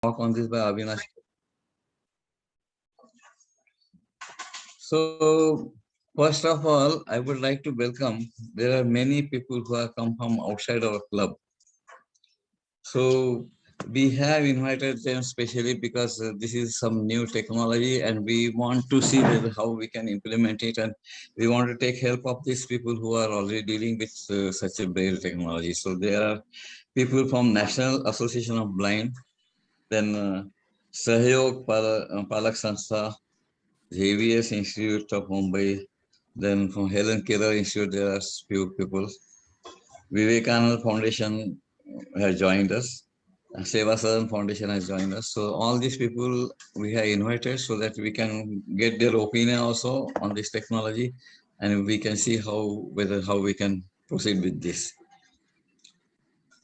talk on this by Avinash. So, first of all, I would like to welcome. There are many people who have come from outside our club. So, we have invited them specially because this is some new technology and we want to see how we can implement it, and we want to take help of these people who are already dealing with such a braille technology. So, there are people from National Association of Blind, then Sahayogini Palak Sanstha, Xavier Institute of Mumbai, then from Helen Keller Institute, there are few people. Vivekananda Foundation has joined us. Seva Sadan Foundation has joined us. So all these people we have invited so that we can get their opinion also on this technology, and we can see how we can proceed with this.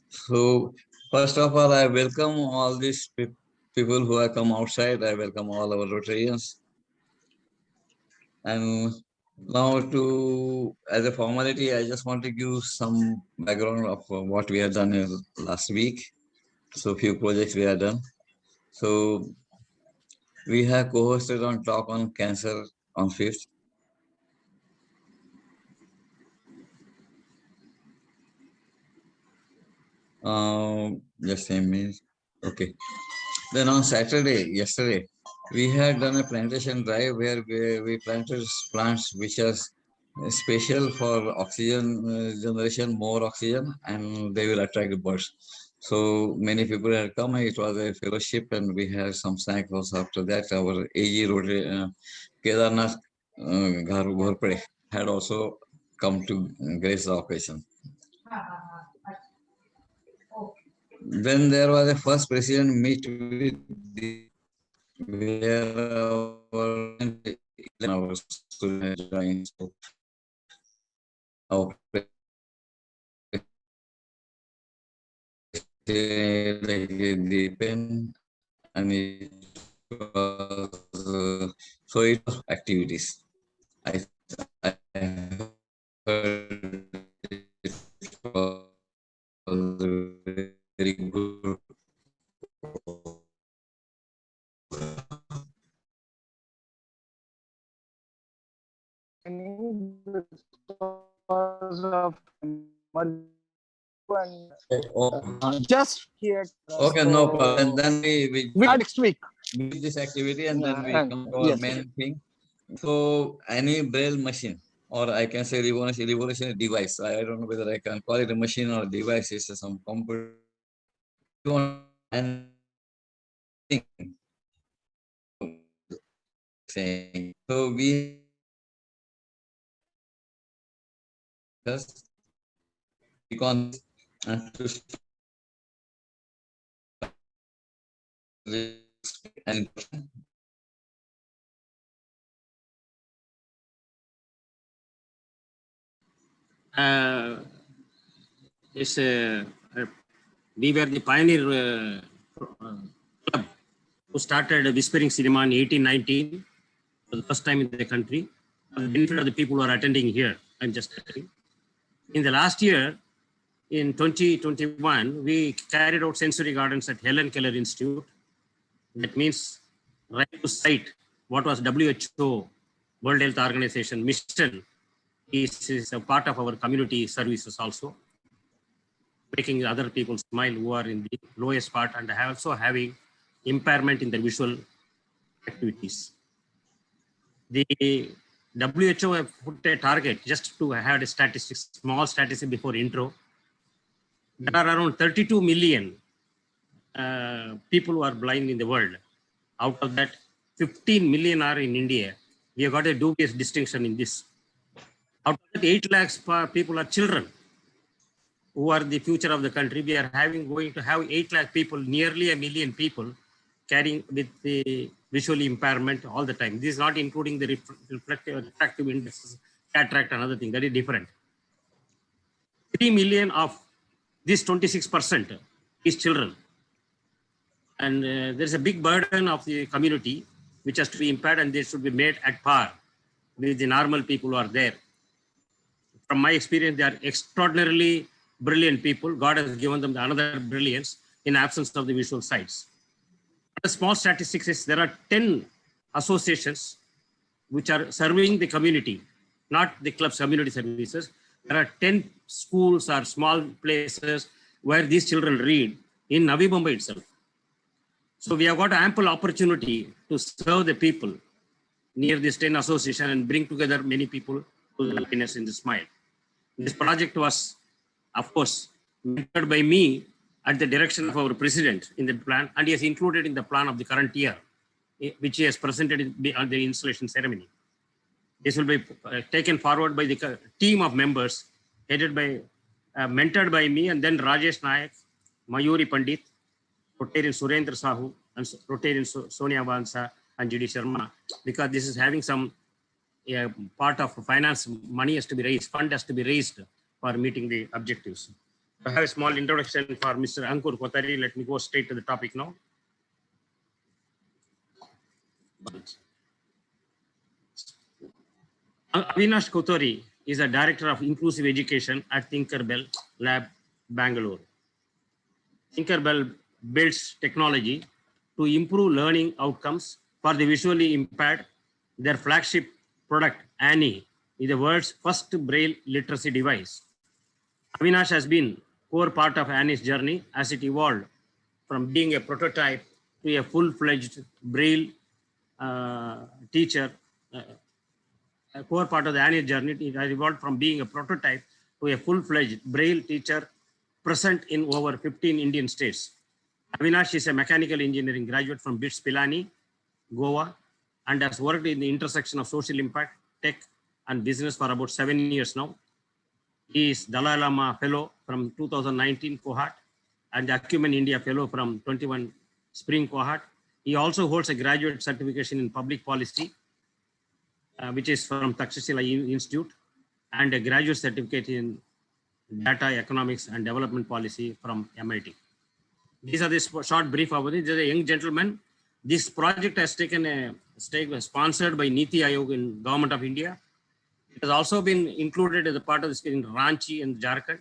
So first of all, I welcome all these people who have come outside. I welcome all our Rotarians. And now as a formality, I just want to give some background of what we have done last week. So few projects we have done. So we have co-hosted on talk on cancer on 5th. Just a minute. Okay. Then on yesterday, we had done a plantation drive where we planted plants which are special for oxygen generation, more oxygen, and they will attract birds. So many people had come. It was a fellowship, and we had some snacks also after that. Our AG Rotary, Kedarnath Ghorpade had also come to grace the occasion. Then there was a first president meet with the where our students joined. Our the pen and it was so it was activities. I heard it was very good. Just here. Okay, no problem. Then we next week with this activity, and then we come to our main thing. So any braille machine, or I can say revolutionary device. I don't know whether I can call it a machine or a device. It's some computer and saying. So we just on and to and we were the pioneer club who started whispering cinema in 1819 for the first time in the country. For the benefit of the people who are attending here, I'm just telling. In the last year, in 2021, we carried out sensory gardens at Helen Keller Institute. That means right to cite what was WHO, World Health Organization mission is a part of our community services also, making other people smile who are in the lowest part and also having impairment in their visual activities. The WHO have put a target just to have a statistics, small statistic before intro. There are around 32 million people who are blind in the world. Out of that, 15 million are in India. We have got a dubious distinction in this. Out of that, 8 lakhs people are children who are the future of the country. We are going to have 8 lakh people, nearly a million people carrying with the visual impairment all the time. This is not including the refractive index, cataract, another thing, that is different. 3 million of this 26% is children. And there's a big burden of the community which has to be impaired, and they should be made at par with the normal people who are there. From my experience, they are extraordinarily brilliant people. God has given them another brilliance in absence of the visual sights. The small statistics is there are 10 associations which are serving the community, not the club's community services. There are 10 schools or small places where these children read in Navi Mumbai itself. So we have got ample opportunity to serve the people near this 10 association and bring together many people to the happiness in the smile. This project was, of course, mentored by me at the direction of our president in the plan, and he has included in the plan of the current year, which he has presented at the installation ceremony. This will be taken forward by the team of members headed by, mentored by me, and then Rajesh Nayak, Mayuri Pandit, Rotarian Surendra Sahu, and Rotarian Sonia Vansa, and Judy Sharma, because this is having some part of finance money has to be raised, fund has to be raised for meeting the objectives. I have a small introduction for Mr. Ankur Kothari. Let me go straight to the topic now. Avinash Kothuri is a director of inclusive education at Thinkerbell Lab, Bangalore. Thinkerbell builds technology to improve learning outcomes for the visually impaired. Their flagship product, Annie, is the world's first braille literacy device. Avinash has been core part of Annie's journey as it evolved from being a prototype to a full-fledged braille teacher. A core part of the Annie's journey, it has evolved from being a prototype to a full-fledged braille teacher present in over 15 Indian states. Avinash is a mechanical engineering graduate from BITS Pilani, Goa, and has worked in the intersection of social impact, tech, and business for about 7 years now. He is Dalai Lama Fellow from 2019 cohort and the Acumen India Fellow from 21 Spring cohort. He also holds a graduate certification in public policy, which is from Takshashila Institute, and a graduate certificate in data economics and development policy from MIT. These are this short brief about it. This is a young gentleman. This project has taken a stake, sponsored by Niti Aayog in Government of India. It has also been included as a part of this in Ranchi and Jharkhand.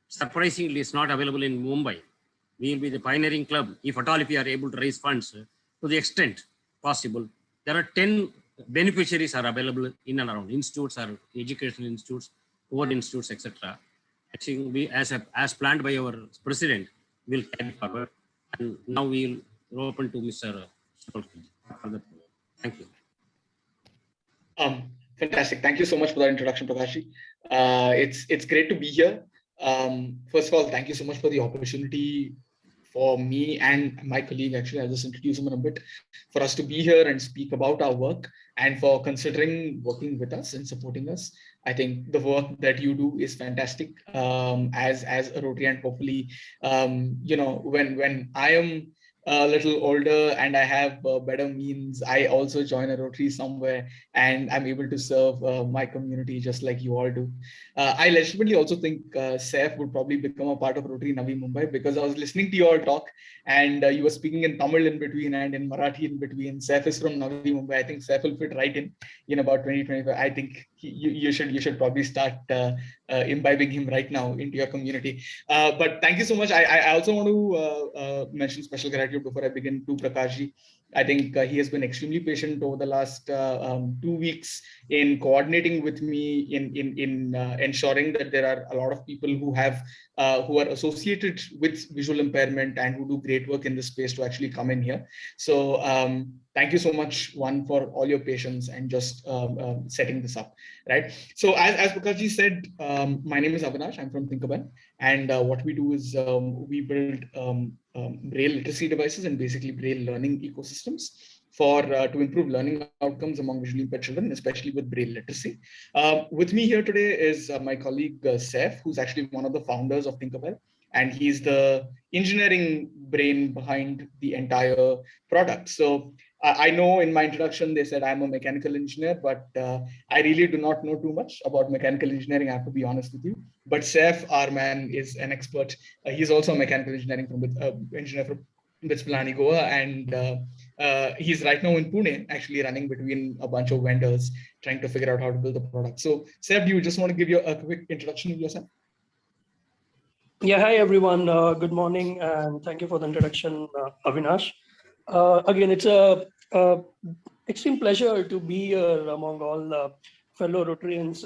Surprisingly, it's not available in Mumbai. We will be the pioneering club, if at all, if we are able to raise funds to the extent possible. There are 10 beneficiaries are available in and around institutes or educational institutes, board institutes, etc. I think we, as planned by our president, will carry forward. And now we will open to Mr. Thank you. Fantastic. Thank you so much for that introduction, Prakashi. It's great to be here. First of all, thank you so much for the opportunity for me and my colleague, actually, I'll just introduce him in a bit, for us to be here and speak about our work and for considering working with us and supporting us. I think the work that you do is fantastic as a Rotary, and hopefully, when I am a little older and I have better means, I also join a Rotary somewhere and I'm able to serve my community just like you all do. I legitimately also think Saif would probably become a part of Rotary Navi Mumbai, because I was listening to your talk and you were speaking in Tamil in between and in Marathi in between. Saif is from Navi Mumbai. I think Saif will fit right in about 2025. I think you should probably start imbibing him right now into your community. But thank you so much. I also want to mention special gratitude before I begin to Prakashji. I think he has been extremely patient over the last 2 weeks in coordinating with me in ensuring that there are a lot of people who are associated with visual impairment and who do great work in this space to actually come in here. So thank you so much, one, for all your patience and just setting this up, right? So as Prakashji said, my name is Avinash. I'm from Thinkerbell, and what we do is we build braille literacy devices and basically braille learning ecosystems for to improve learning outcomes among visually impaired children, especially with braille literacy. With me here today is my colleague Saif, who's actually one of the founders of Thinkerbell, and he's the engineering brain behind the entire product. So I know in my introduction they said I'm a mechanical engineer, but I really do not know too much about mechanical engineering, I have to be honest with you. But Saif, our man, is an expert. He's also a mechanical engineering engineer from BITS Pilani, Goa, and he's right now in Pune, actually running between a bunch of vendors, trying to figure out how to build the product. So Saif, do you just want to give you a quick introduction of yourself? Yeah, hi everyone. Good morning, and thank you for the introduction, Avinash. Again, it's a extreme pleasure to be here among all the fellow Rotarians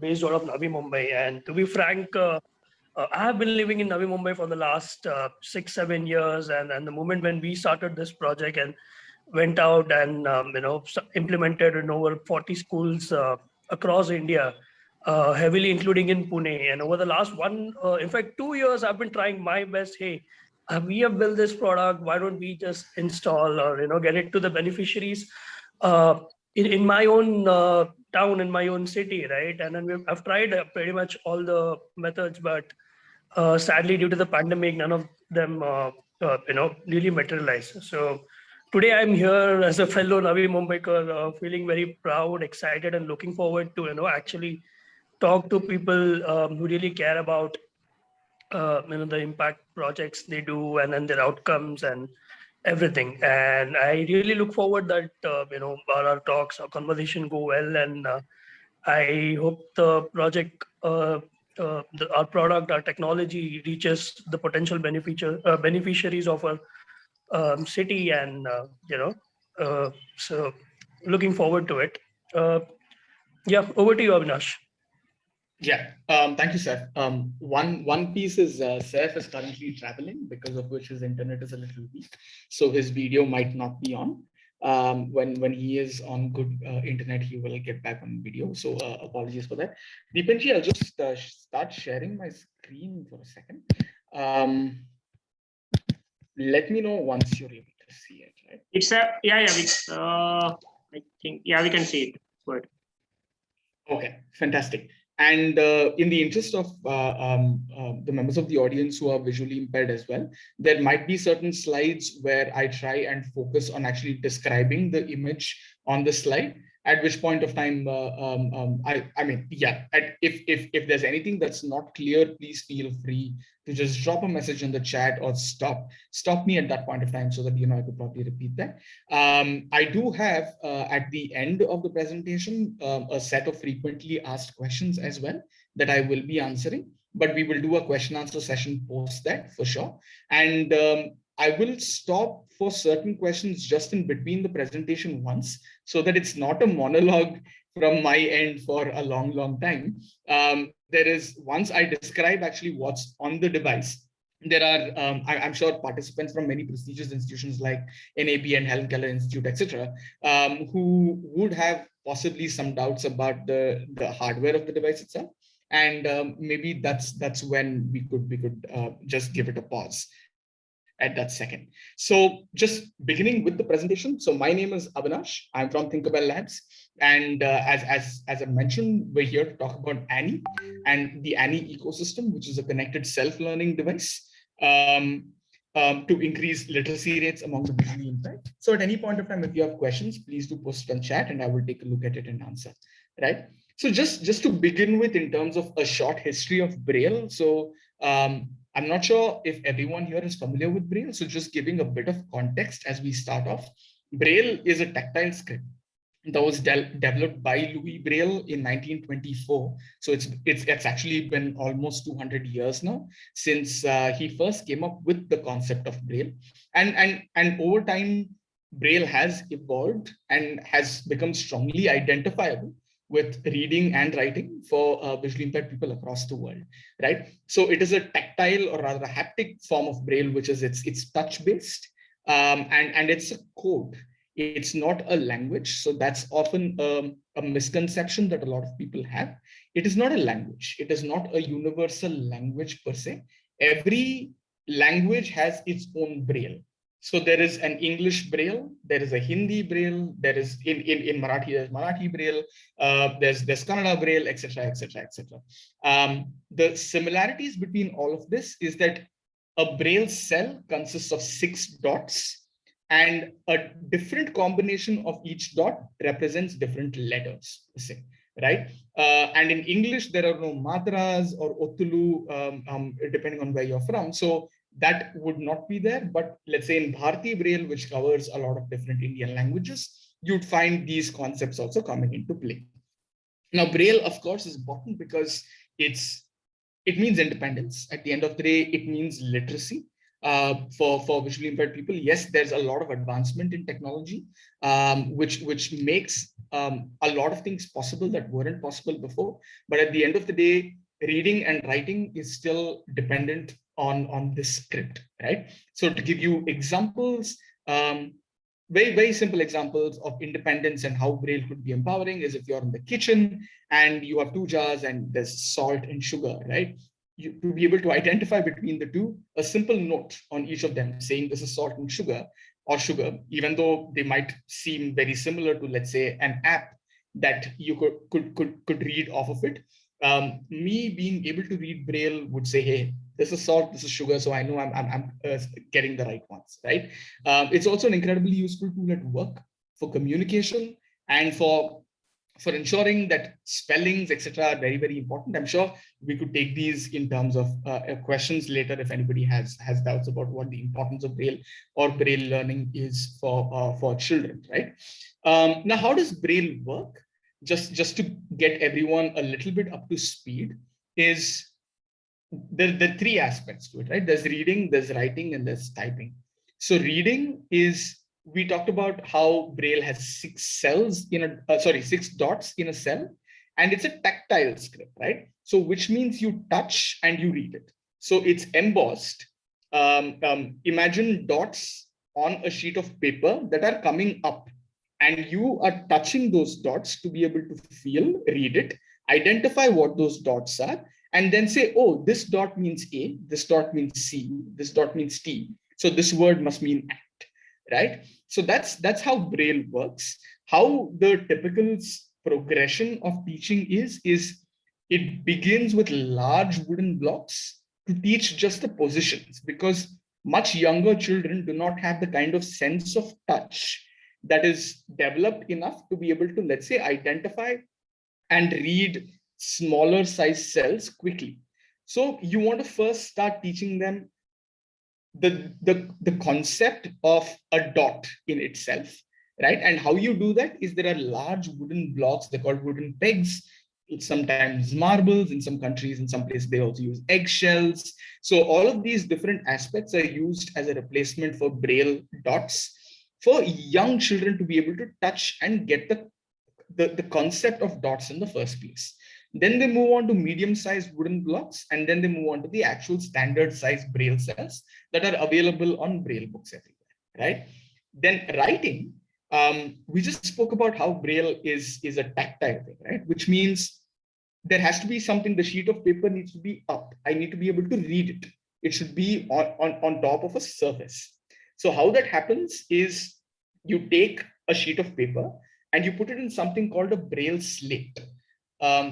based out of Navi, Mumbai. And to be frank, I have been living in Navi, Mumbai for the last 6-7 years. And the moment when we started this project and went out and implemented in over 40 schools across India, heavily including in Pune. And over the last in fact, 2 years, I've been trying my best. Hey, we have built this product. Why don't we just install or get it to the beneficiaries in my own town, in my own city, right? And then I've tried pretty much all the methods, but sadly, due to the pandemic, none of them really materialized. So today I'm here as a fellow Navi Mumbaiker, feeling very proud, excited, and looking forward to actually talk to people who really care about the impact projects they do and then their outcomes and everything. And I really look forward that our talks, our conversation go well, and I hope the project, our product, our technology reaches the potential beneficiaries of our city, and so looking forward to it. Yeah, over to you, Avinash. Yeah, thank you, Seth. One piece is Seth is currently traveling, because of which his internet is a little weak, so his video might not be on. When he is on good internet, he will get back on video. So apologies for that. Deepanji, I'll just start sharing my screen for a second. Let me know once you're able to see it. Right? It's a I think we can see it. Good. Okay, fantastic. And in the interest of the members of the audience who are visually impaired as well, there might be certain slides where I try and focus on actually describing the image on the slide, at which point of time, if there's anything that's not clear, please feel free to just drop a message in the chat or stop me at that point of time, so that I could probably repeat that. I do have at the end of the presentation a set of frequently asked questions as well that I will be answering, but we will do a question answer session post that for sure. And I will stop for certain questions just in between the presentation once, so that it's not a monologue from my end for a long time. There is, once I describe actually what's on the device, there are, I'm sure, participants from many prestigious institutions like NAB and Helen Keller Institute, etc., who would have possibly some doubts about the hardware of the device itself. And maybe that's when we could just give it a pause at that second. So just beginning with the presentation. So my name is Avinash. I'm from Thinkerbell Labs. And as I mentioned, we're here to talk about Annie and the Annie ecosystem, which is a connected self-learning device to increase literacy rates among the visually impaired. So at any point of time, if you have questions, please do post on chat and I will take a look at it and answer, right? So just to begin with, in terms of a short history of Braille. So I'm not sure if everyone here is familiar with Braille. So just giving a bit of context as we start off. Braille is a tactile script that was developed by Louis Braille in 1924. So it's actually been almost 200 years now since he first came up with the concept of Braille. And over time, Braille has evolved and has become strongly identifiable with reading and writing for visually impaired people across the world, right? So it is a tactile, or rather a haptic form of Braille, which is it's touch-based, and it's a code. It's not a language. So that's often a misconception that a lot of people have. It is not a language. It is not a universal language per se. Every language has its own Braille. So there is an English Braille, there is a Hindi Braille, there is in Marathi, there's Marathi Braille, there's Kannada Braille, etc., etc., etc. The similarities between all of this is that a Braille cell consists of 6 dots, and a different combination of each dot represents different letters, right? And in English, there are no matras or ottulu, depending on where you're from. So that would not be there. But let's say in Bharati Braille, which covers a lot of different Indian languages, you'd find these concepts also coming into play. Now, Braille, of course, is important because it means independence. At the end of the day, it means literacy. for visually impaired people. Yes, there's a lot of advancement in technology, which makes a lot of things possible that weren't possible before. But at the end of the day, reading and writing is still dependent on this script, right? So to give you examples, very simple examples of independence and how Braille could be empowering is if you're in the kitchen and you have two jars and there's salt and sugar, right? To be able to identify between the two, a simple note on each of them saying this is salt and sugar, or sugar, even though they might seem very similar to, let's say, an app that you could read off of it. Me being able to read Braille would say, hey, this is salt, this is sugar, so I know I'm getting the right ones, right? It's also an incredibly useful tool at work for communication and for ensuring that spellings, etc., are very, very important. I'm sure we could take these in terms of questions later if anybody has doubts about what the importance of Braille or Braille learning is for children, right? Now, how does Braille work? Just to get everyone a little bit up to speed, is there are three aspects to it, right? There's reading, there's writing, and there's typing. So reading is, we talked about how Braille has 6 cells in a, 6 dots in a cell, and it's a tactile script, right? So which means you touch and you read it. So it's embossed. Imagine dots on a sheet of paper that are coming up, and you are touching those dots to be able to feel, read it, identify what those dots are, and then say, oh, this dot means A, this dot means C, this dot means T. So this word must mean act, right? So that's how Braille works. How the typical progression of teaching is it begins with large wooden blocks to teach just the positions, because much younger children do not have the kind of sense of touch that is developed enough to be able to, let's say, identify and read smaller size cells quickly. So you want to first start teaching them the concept of a dot in itself, right? And how you do that is there are large wooden blocks, they're called wooden pegs, sometimes marbles, in some countries, in some places they also use eggshells. So all of these different aspects are used as a replacement for Braille dots for young children to be able to touch and get the concept of dots in the first place. Then they move on to medium-sized wooden blocks, and then they move on to the actual standard-sized Braille cells that are available on Braille books everywhere, right? Then writing, we just spoke about how Braille is a tactile thing, right? Which means there has to be something, the sheet of paper needs to be up. I need to be able to read it. It should be on top of a surface. So how that happens is you take a sheet of paper and you put it in something called a Braille slate.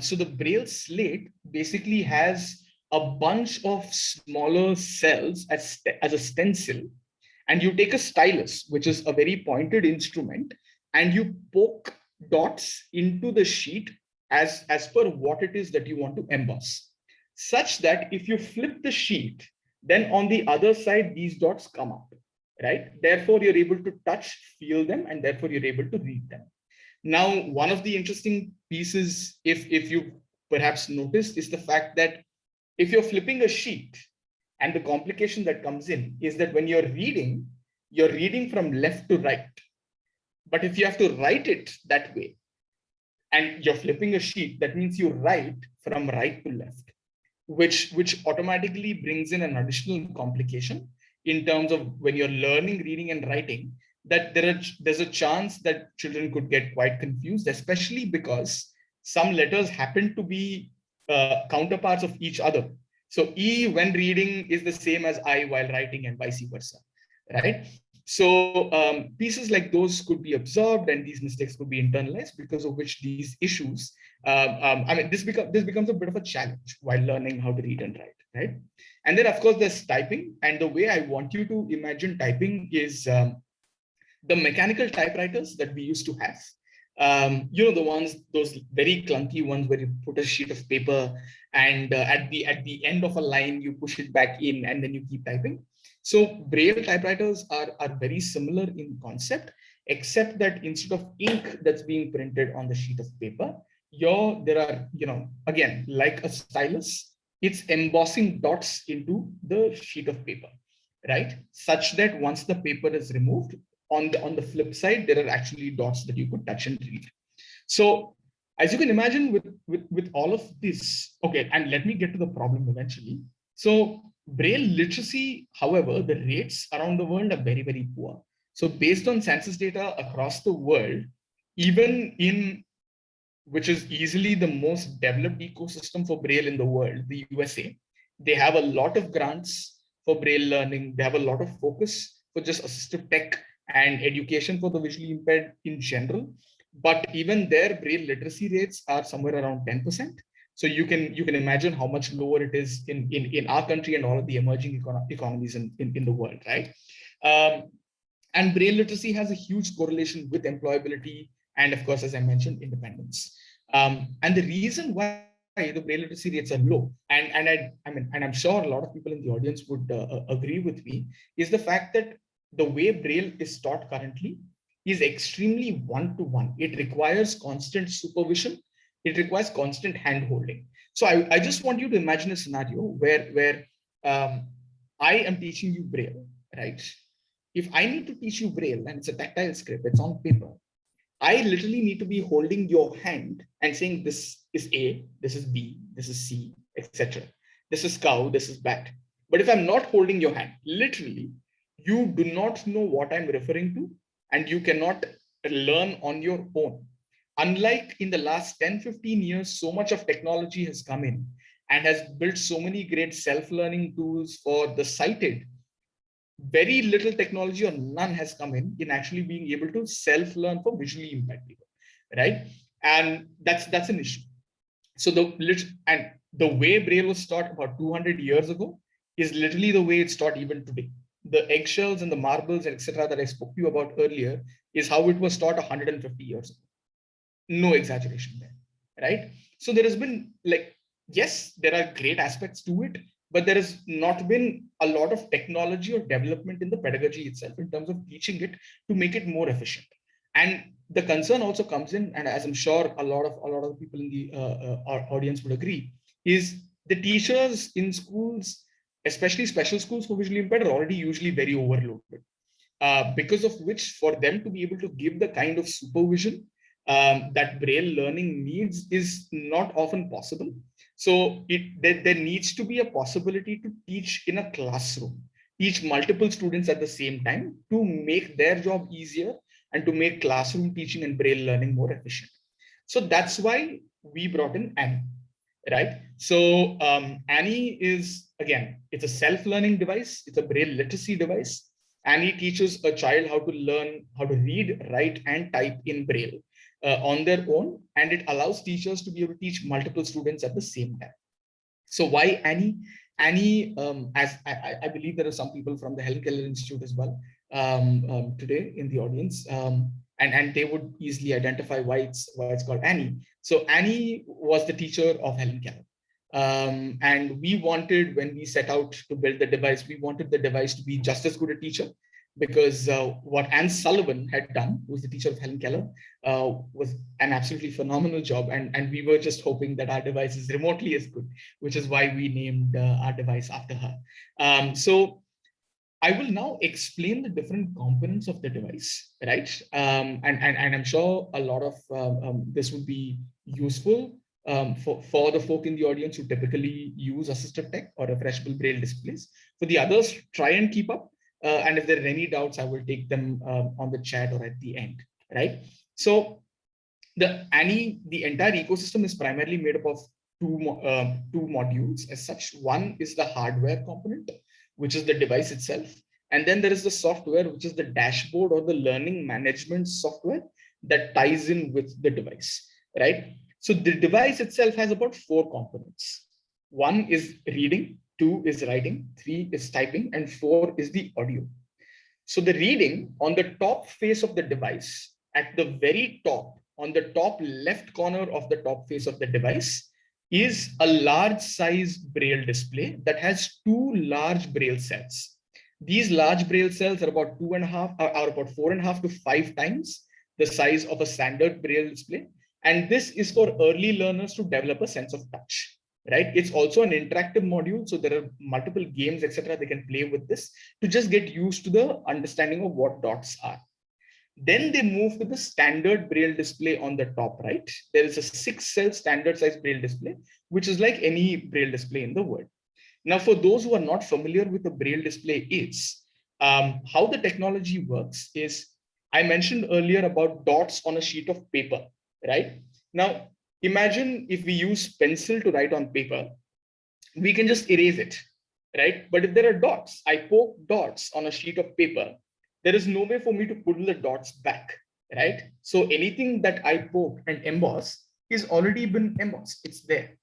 So the Braille slate basically has a bunch of smaller cells as a stencil, and you take a stylus, which is a very pointed instrument, and you poke dots into the sheet as per what it is that you want to emboss, such that if you flip the sheet, then on the other side, these dots come up, right? Therefore, you're able to touch, feel them, and therefore you're able to read them. Now, one of the interesting pieces, if you perhaps noticed, is the fact that if you're flipping a sheet, and the complication that comes in is that when you're reading from left to right. But if you have to write it that way, and you're flipping a sheet, that means you write from right to left, which automatically brings in an additional complication in terms of when you're learning reading and writing, that there's a chance that children could get quite confused, especially because some letters happen to be counterparts of each other. So E when reading is the same as I while writing, and vice versa, right? So pieces like those could be absorbed, and these mistakes could be internalized, because of which these issues, I mean, this becomes a bit of a challenge while learning how to read and write, right? And then of course there's typing, and the way I want you to imagine typing is the mechanical typewriters that we used to have. You know, the ones, those very clunky ones where you put a sheet of paper and at the end of a line, you push it back in and then you keep typing. So Braille typewriters are very similar in concept, except that instead of ink that's being printed on the sheet of paper, there are, you know, again, like a stylus, it's embossing dots into the sheet of paper. right? Such that once the paper is removed, on the flip side, there are actually dots that you could touch and read. So as you can imagine, with all of this, okay, and let me get to the problem eventually. So Braille literacy, however, the rates around the world are very, very poor. So based on census data across the world, even in which is easily the most developed ecosystem for Braille in the world, the USA, they have a lot of grants for Braille learning. They have a lot of focus for just assistive tech and education for the visually impaired in general. But even their Braille literacy rates are somewhere around 10%. So you can imagine how much lower it is in our country and all of the emerging economies in the world, right? And Braille literacy has a huge correlation with employability and, of course, as I mentioned, independence. And the reason why the Braille literacy rates are low, and I'm sure a lot of people in the audience would agree with me, is the fact that the way Braille is taught currently is extremely one-to-one. It requires constant supervision. It requires constant hand-holding. So I just want you to imagine a scenario where I am teaching you Braille, right? If I need to teach you Braille and it's a tactile script, it's on paper, I literally need to be holding your hand and saying, this is A, this is B, this is C, etc. This is cow, this is bat. But if I'm not holding your hand, literally, you do not know what I'm referring to, and you cannot learn on your own. Unlike in the last 10, 15 years, so much of technology has come in and has built so many great self-learning tools for the sighted. Very little technology or none has come in actually being able to self-learn for visually impaired people, right? And that's an issue. So the way Braille was taught about 200 years ago is literally the way it's taught even today. The eggshells and the marbles, etc., that I spoke to you about earlier is how it was taught 150 years ago. No exaggeration there, right? So there has been, like, yes, there are great aspects to it, but there has not been a lot of technology or development in the pedagogy itself in terms of teaching it to make it more efficient. And the concern also comes in, and as I'm sure a lot of people in the our audience would agree, is the teachers in schools, especially special schools for visually impaired, are already usually very overloaded. Because of which, for them to be able to give the kind of supervision that Braille learning needs is not often possible. So there needs to be a possibility to teach in a classroom, teach multiple students at the same time to make their job easier and to make classroom teaching and Braille learning more efficient. So that's why we brought in Annie, right? So Annie is, again, it's a self-learning device. It's a Braille literacy device. Annie teaches a child how to learn how to read, write, and type in Braille on their own, and it allows teachers to be able to teach multiple students at the same time. So why Annie? Annie, as I believe there are some people from the Helen Keller Institute as well today in the audience, and they would easily identify why it's called Annie. So Annie was the teacher of Helen Keller. And we wanted, when we set out to build the device, we wanted the device to be just as good a teacher, because what Anne Sullivan had done, who was the teacher of Helen Keller, was an absolutely phenomenal job. And we were just hoping that our device is remotely as good, which is why we named our device after her. So I will now explain the different components of the device, right? And I'm sure a lot of this would be useful for the folk in the audience who typically use assistive tech or refreshable Braille displays. For the others, try and keep up. And if there are any doubts, I will take them on the chat or at the end, right? So the entire ecosystem is primarily made up of two modules as such. One is the hardware component, which is the device itself. And then there is the software, which is the dashboard or the learning management software that ties in with the device, right? So the device itself has about 4 components. 1 is reading, 2 is writing, 3 is typing, and 4 is the audio. So the reading, on the top face of the device, at the very top, on the top left corner of the top face of the device, is a large size Braille display that has 2 large Braille cells. These large Braille cells are about 4.5 to 5 times the size of a standard Braille display. And this is for early learners to develop a sense of touch. right? It's also an interactive module. So there are multiple games, etc. They can play with this to just get used to the understanding of what dots are. Then they move to the standard braille display on the top right. There is a 6-cell standard size braille display, which is like any braille display in the world. Now, for those who are not familiar with the braille display is, how the technology works is, I mentioned earlier about dots on a sheet of paper, right? Now, imagine if we use pencil to write on paper, we can just erase it, right? But if there are dots, I poke dots on a sheet of paper, there is no way for me to put the dots back, right? So anything that I poke and emboss is already been embossed, it's there.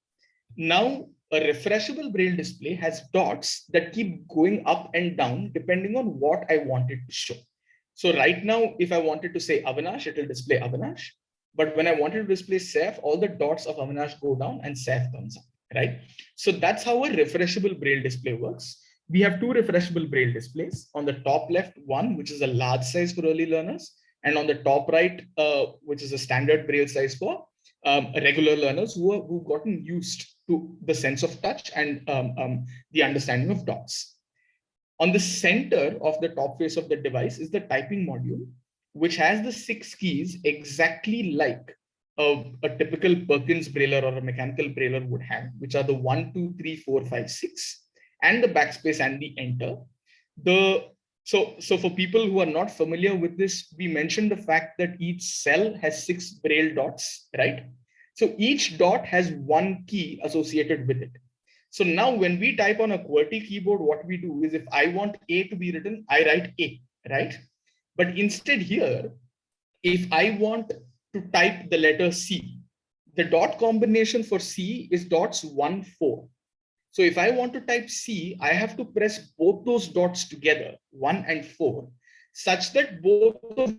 Now, a refreshable braille display has dots that keep going up and down depending on what I wanted to show. So right now, if I wanted to say Avinash, it will display Avinash. But when I wanted to display Seth, all the dots of Avinash go down and Seth comes up, right? So that's how a refreshable braille display works. We have 2 refreshable braille displays. On the top left, one, which is a large size for early learners, and on the top right, which is a standard braille size for regular learners who've gotten used to the sense of touch and the understanding of dots. On the center of the top face of the device is the typing module, which has the 6 keys exactly like a typical Perkins brailler or a mechanical brailler would have, which are the 1, 2, 3, 4, 5, 6, and the backspace and the enter. So for people who are not familiar with this, we mentioned the fact that each cell has 6 braille dots, right? So each dot has 1 key associated with it. So now when we type on a QWERTY keyboard, what we do is if I want A to be written, I write A, right? But instead here, if I want to type the letter C, the dot combination for C is dots 1, 4. So if I want to type C, I have to press both those dots together, 1 and 4, such that both of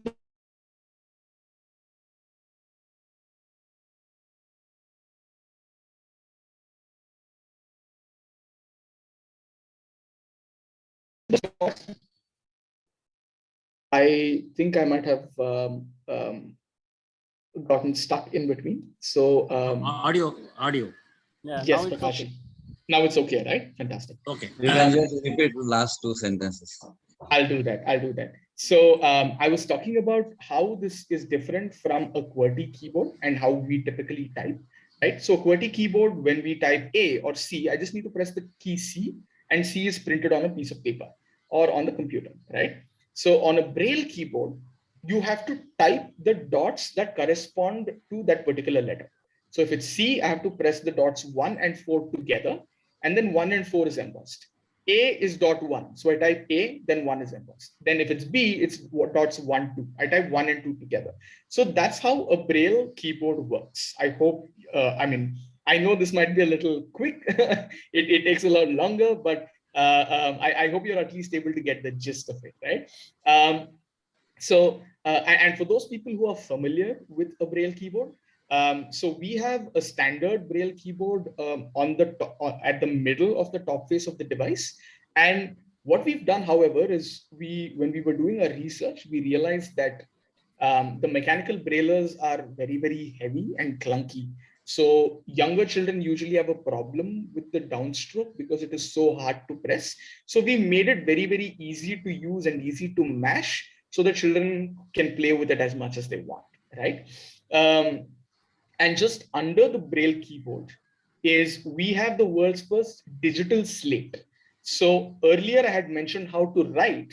I think I might have gotten stuck in between. So Audio. Yeah, yes, now it's Prakash. okay. Now it's okay, right? Fantastic. Okay. You can just repeat the last 2 sentences. I'll do that. So I was talking about how this is different from a QWERTY keyboard and how we typically type, right? So QWERTY keyboard, when we type A or C, I just need to press the key C, and C is printed on a piece of paper or on the computer, right? So on a Braille keyboard, you have to type the dots that correspond to that particular letter. So if it's C, I have to press the dots 1 and 4 together, and then 1 and 4 is embossed. A is dot 1. So I type A, then 1 is embossed. Then if it's B, it's dots 1, 2. I type 1 and 2 together. So that's how a Braille keyboard works. I hope, I know this might be a little quick. it takes a lot longer, but I hope you're at least able to get the gist of it, right? And for those people who are familiar with a Braille keyboard, so we have a standard Braille keyboard on the top, at the middle of the top face of the device. And what we've done, however, is when we were doing our research, we realized that the mechanical braillers are very, very heavy and clunky. So younger children usually have a problem with the downstroke because it is so hard to press. So we made it very, very easy to use and easy to mash so that children can play with it as much as they want, right? And just under the Braille keyboard is we have the world's first digital slate. So earlier I had mentioned how to write.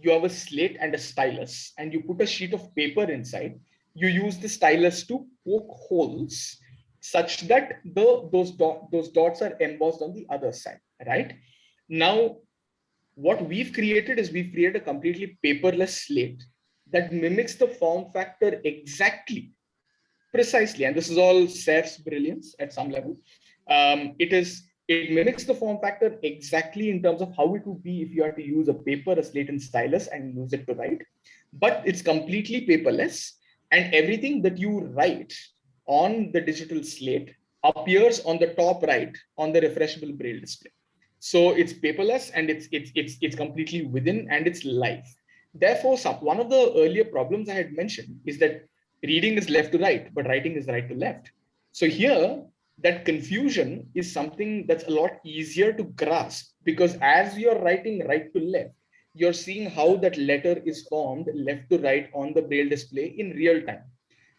You have a slate and a stylus, and you put a sheet of paper inside. You use the stylus to poke holes such that those dots are embossed on the other side, right? Now, what we've created is we've created a completely paperless slate that mimics the form factor exactly, precisely, and this is all Seth's brilliance at some level. It mimics the form factor exactly in terms of how it would be if you had to use a paper, a slate, and stylus and use it to write, but it's completely paperless, and everything that you write on the digital slate appears on the top right on the refreshable Braille display. So it's paperless and it's completely within and it's live. Therefore, one of the earlier problems I had mentioned is that reading is left to right, but writing is right to left. So here, that confusion is something that's a lot easier to grasp, because as you're writing right to left, you're seeing how that letter is formed left to right on the braille display in real time.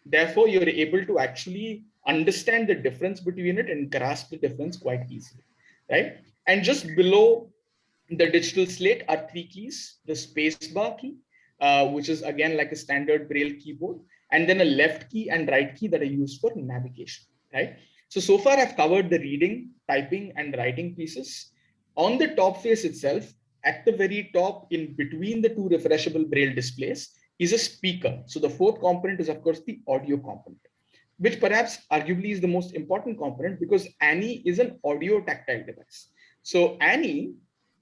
Therefore, you're able to actually understand the difference between it and grasp the difference quite easily, right? And just below the digital slate are three keys: the space bar key, which is again like a standard braille keyboard, and then a left key and right key that are used for navigation, right? So far I've covered the reading, typing, and writing pieces. On the top face itself, at the very top, in between the two refreshable braille displays, is a speaker. So the fourth component is, of course, the audio component, which perhaps arguably is the most important component, because Annie is an audio tactile device. So Annie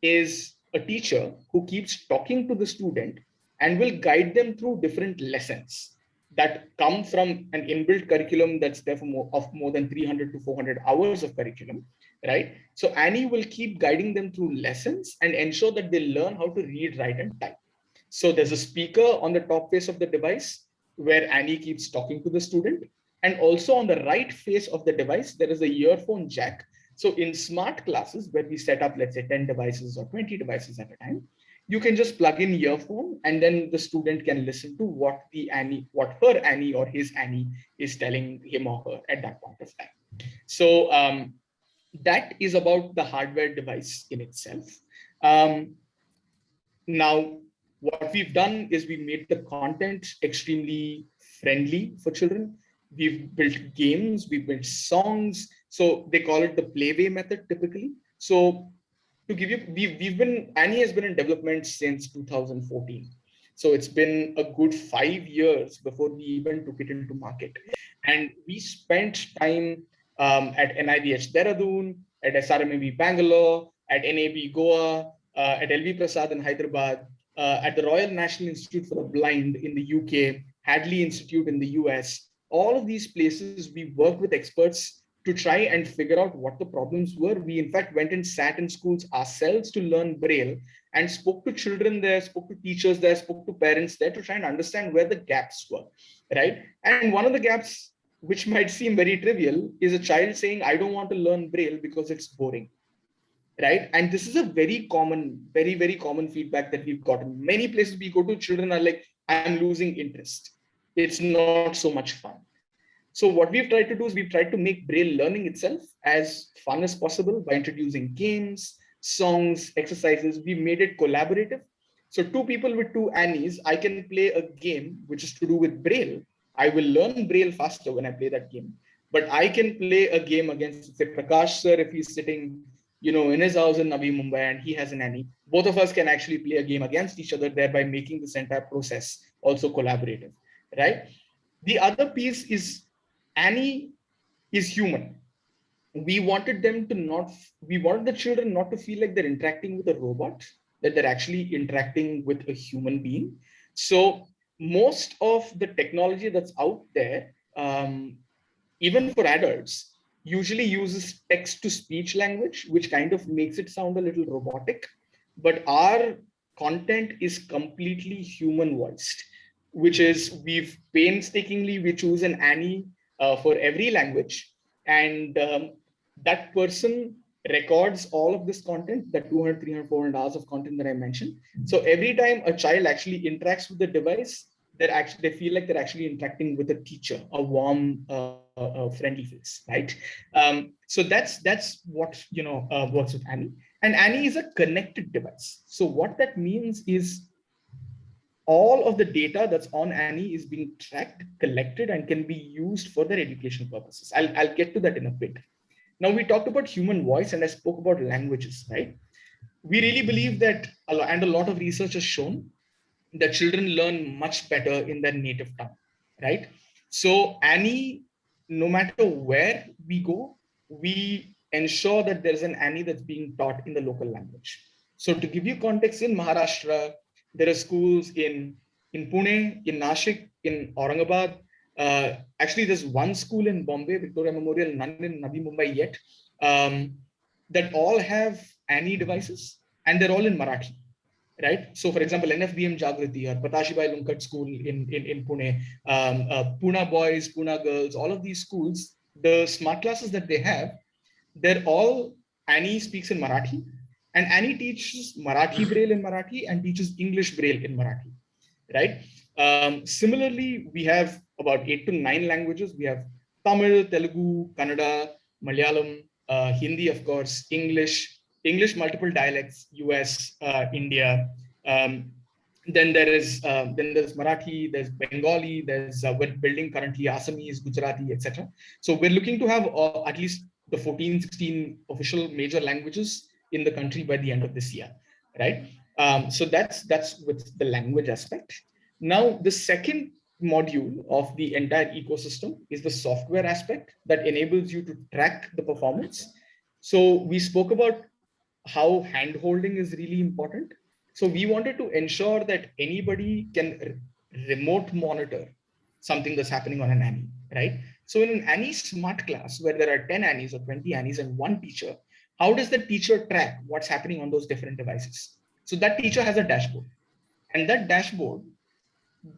is a teacher who keeps talking to the student and will guide them through different lessons that come from an inbuilt curriculum that's there for more than 300 to 400 hours of curriculum, right? So Annie will keep guiding them through lessons and ensure that they learn how to read, write, and type. So there's a speaker on the top face of the device where Annie keeps talking to the student. And also on the right face of the device, there is a earphone jack. So in smart classes where we set up, let's say 10 devices or 20 devices at a time, you can just plug in earphone and then the student can listen to what her Annie or his Annie is telling him or her at that point of time. So that is about the hardware device in itself. Now, what we've done is we made the content extremely friendly for children. We've built games, we built songs. So they call it the playway method typically. So to give you, Annie has been in development since 2014. So it's been a good 5 years before we even took it into market. And we spent time at NIVH Dehradun, at SRMAB Bangalore, at NAB Goa, at LV Prasad in Hyderabad, at the Royal National Institute for the Blind in the UK, Hadley Institute in the US. All of these places, we worked with experts to try and figure out what the problems were. We in fact went and sat in schools ourselves to learn Braille and spoke to children there, spoke to teachers there, spoke to parents there to try and understand where the gaps were, right? And one of the gaps, which might seem very trivial, is a child saying, I don't want to learn Braille because it's boring, right? And this is a very common, very, very common feedback that we've gotten. Many places we go to, children are like, I'm losing interest. It's not so much fun. So what we've tried to do is we've tried to make Braille learning itself as fun as possible by introducing games, songs, exercises. We made it collaborative. So two people with two Annies, I can play a game which is to do with Braille. I will learn Braille faster when I play that game. But I can play a game against, say, Prakash sir, if he's sitting, in his house in Navi, Mumbai, and he has an Annie. Both of us can actually play a game against each other, thereby making this entire process also collaborative, right? The other piece is Annie is human. We wanted the children not to feel like they're interacting with a robot, that they're actually interacting with a human being. So most of the technology that's out there, even for adults, usually uses text to speech language, which kind of makes it sound a little robotic. But our content is completely human voiced, which is we choose an Annie for every language. And that person records all of this content, that 200, 300, 400 hours of content that I mentioned. So every time a child actually interacts with the device, they feel like they're actually interacting with a teacher, a warm, friendly face, right? So that's what works with Annie. And Annie is a connected device. So what that means is all of the data that's on Annie is being tracked, collected, and can be used for their educational purposes. I'll get to that in a bit. Now, we talked about human voice and I spoke about languages, right? We really believe that, and a lot of research has shown that children learn much better in their native tongue, right? So Annie, no matter where we go, we ensure that there's an Annie that's being taught in the local language. So to give you context, in Maharashtra, there are schools in Pune, in Nashik, in Aurangabad. Actually, there's one school in Bombay, Victoria Memorial, none in Navi, Mumbai yet, that all have Annie devices, and they're all in Marathi, right? So, for example, NFBM Jagriti or Patashibai Lunkad School in Pune, Pune boys, Pune girls, all of these schools the smart classes that they have, they're all, Annie speaks in Marathi, and Annie teaches Marathi Braille in Marathi and teaches English Braille in Marathi, right? Similarly, we have about 8 to 9 languages. We have Tamil, Telugu, Kannada, Malayalam, Hindi, of course, English, multiple dialects, US, India. Then there's Marathi, there's Bengali, we're building currently Assamese, Gujarati, etc. So we're looking to have at least the 14, 16 official major languages in the country by the end of this year, right? So that's with the language aspect. Now, the second module of the entire ecosystem is the software aspect that enables you to track the performance. So we spoke about how hand-holding is really important. So we wanted to ensure that anybody can remote monitor something that's happening on an Annie, right? So in an Annie smart class, where there are 10 Annies or 20 Annies and one teacher, how does the teacher track what's happening on those different devices? So that teacher has a dashboard, and that dashboard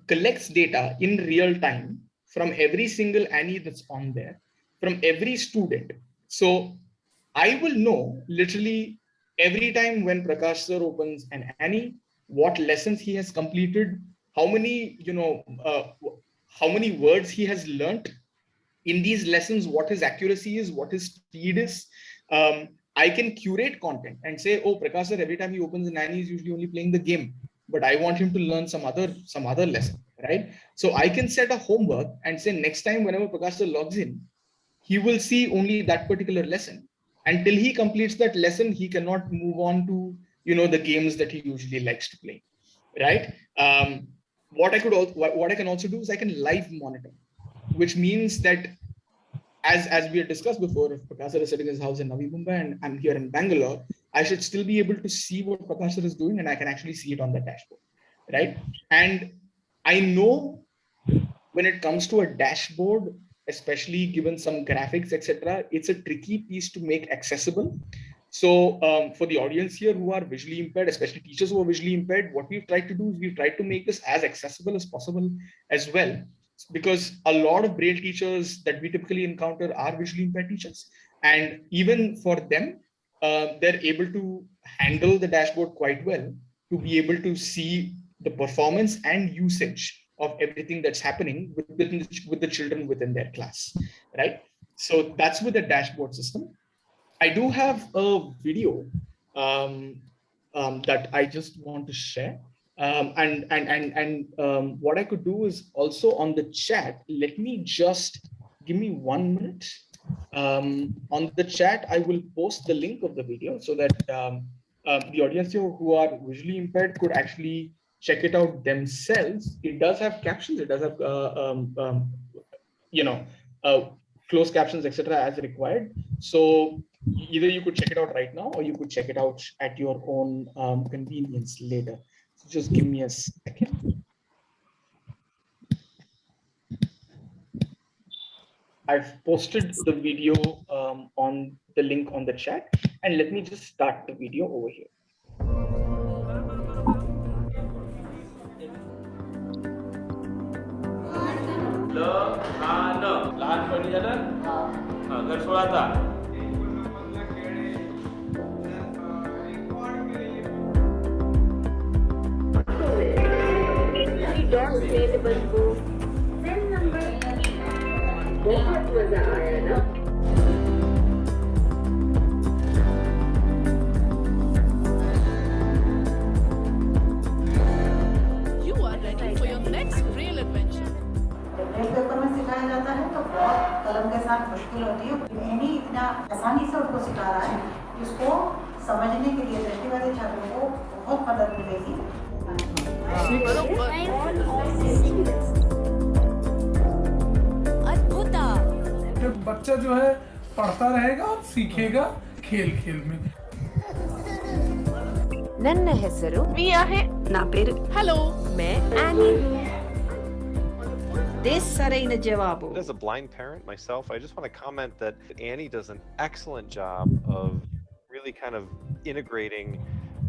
collects data in real time from every single Annie that's on there, from every student. So I will know literally every time when Prakash sir opens an Annie, what lessons he has completed, how many, how many words he has learnt in these lessons, what his accuracy is, what his speed is. I can curate content and say, oh, Prakash sir, every time he opens an Annie, he's usually only playing the game, but I want him to learn some other lesson, right? So I can set a homework and say, next time whenever Prakash sir logs in, he will see only that particular lesson. Until he completes that lesson, he cannot move on to, the games that he usually likes to play, right? What I can also do is I can live monitor, which means that as we had discussed before, if Prakash sir is sitting in his house in Navi, Mumbai, and I'm here in Bangalore, I should still be able to see what Prakash sir is doing, and I can actually see it on the dashboard, right? And I know when it comes to a dashboard, especially given some graphics, etc., it's a tricky piece to make accessible. So for the audience here who are visually impaired, especially teachers who are visually impaired, what we've tried to do is we've tried to make this as accessible as possible as well, because a lot of Braille teachers that we typically encounter are visually impaired teachers. And even for them, they're able to handle the dashboard quite well to be able to see the performance and usage of everything that's happening with the children within their class, right? So that's with the dashboard system. I do have a video that I just want to share. What I could do is also on the chat, let me just give me 1 minute. On the chat, I will post the link of the video so that the audience here who are visually impaired could actually check it out themselves. It does have captions. It does have, closed captions, etc., as required. So either you could check it out right now, or you could check it out at your own convenience later. So just give me a second. I've posted the video on the link on the chat, and let me just start the video over here. लहानपणी झालं घर सोळाचा You are ready for your next Braille adventure. Paper में सिखाया जाता है तो बहुत कलम के साथ मुश्किल होती है। यानी इतना आसानी से उनको सिखा रहा है, इसको समझने के लिए दृष्टिबाधित छात्रों को बहुत मदद मिलेगी। अद्भुत। बच्चा जो है पढ़ता रहेगा और सीखेगा खेल खेल में। ನನ್ನ ಹೆಸರು ಮಿಯಾ है నా పేరు హలో मैं Annie సరైన జవాబు. As a blind parent myself, I just want to comment that Annie does an excellent job of really kind of integrating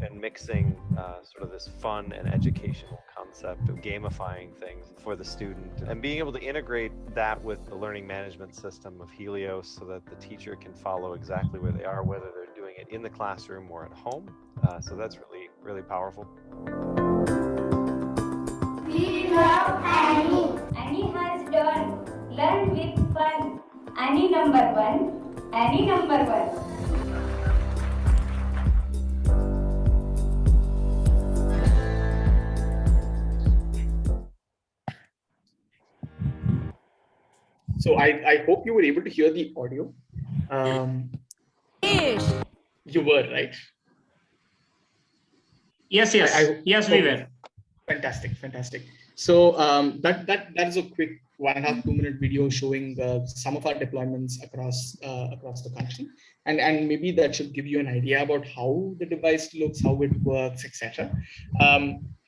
and mixing sort of this fun and educational concept of gamifying things for the student and being able to integrate that with the learning management system of Helios so that the teacher can follow exactly where they are, whether they're doing it in the classroom or at home. So that's really, really powerful. We love Annie. Annie has done Learn with Fun. Annie number 1. Annie number 1. So I hope you were able to hear the audio. You were, right? Yes, yes, we were. Fantastic. So that is a quick 1.5-2 minute video showing some of our deployments across the country, and maybe that should give you an idea about how the device looks, how it works, etc.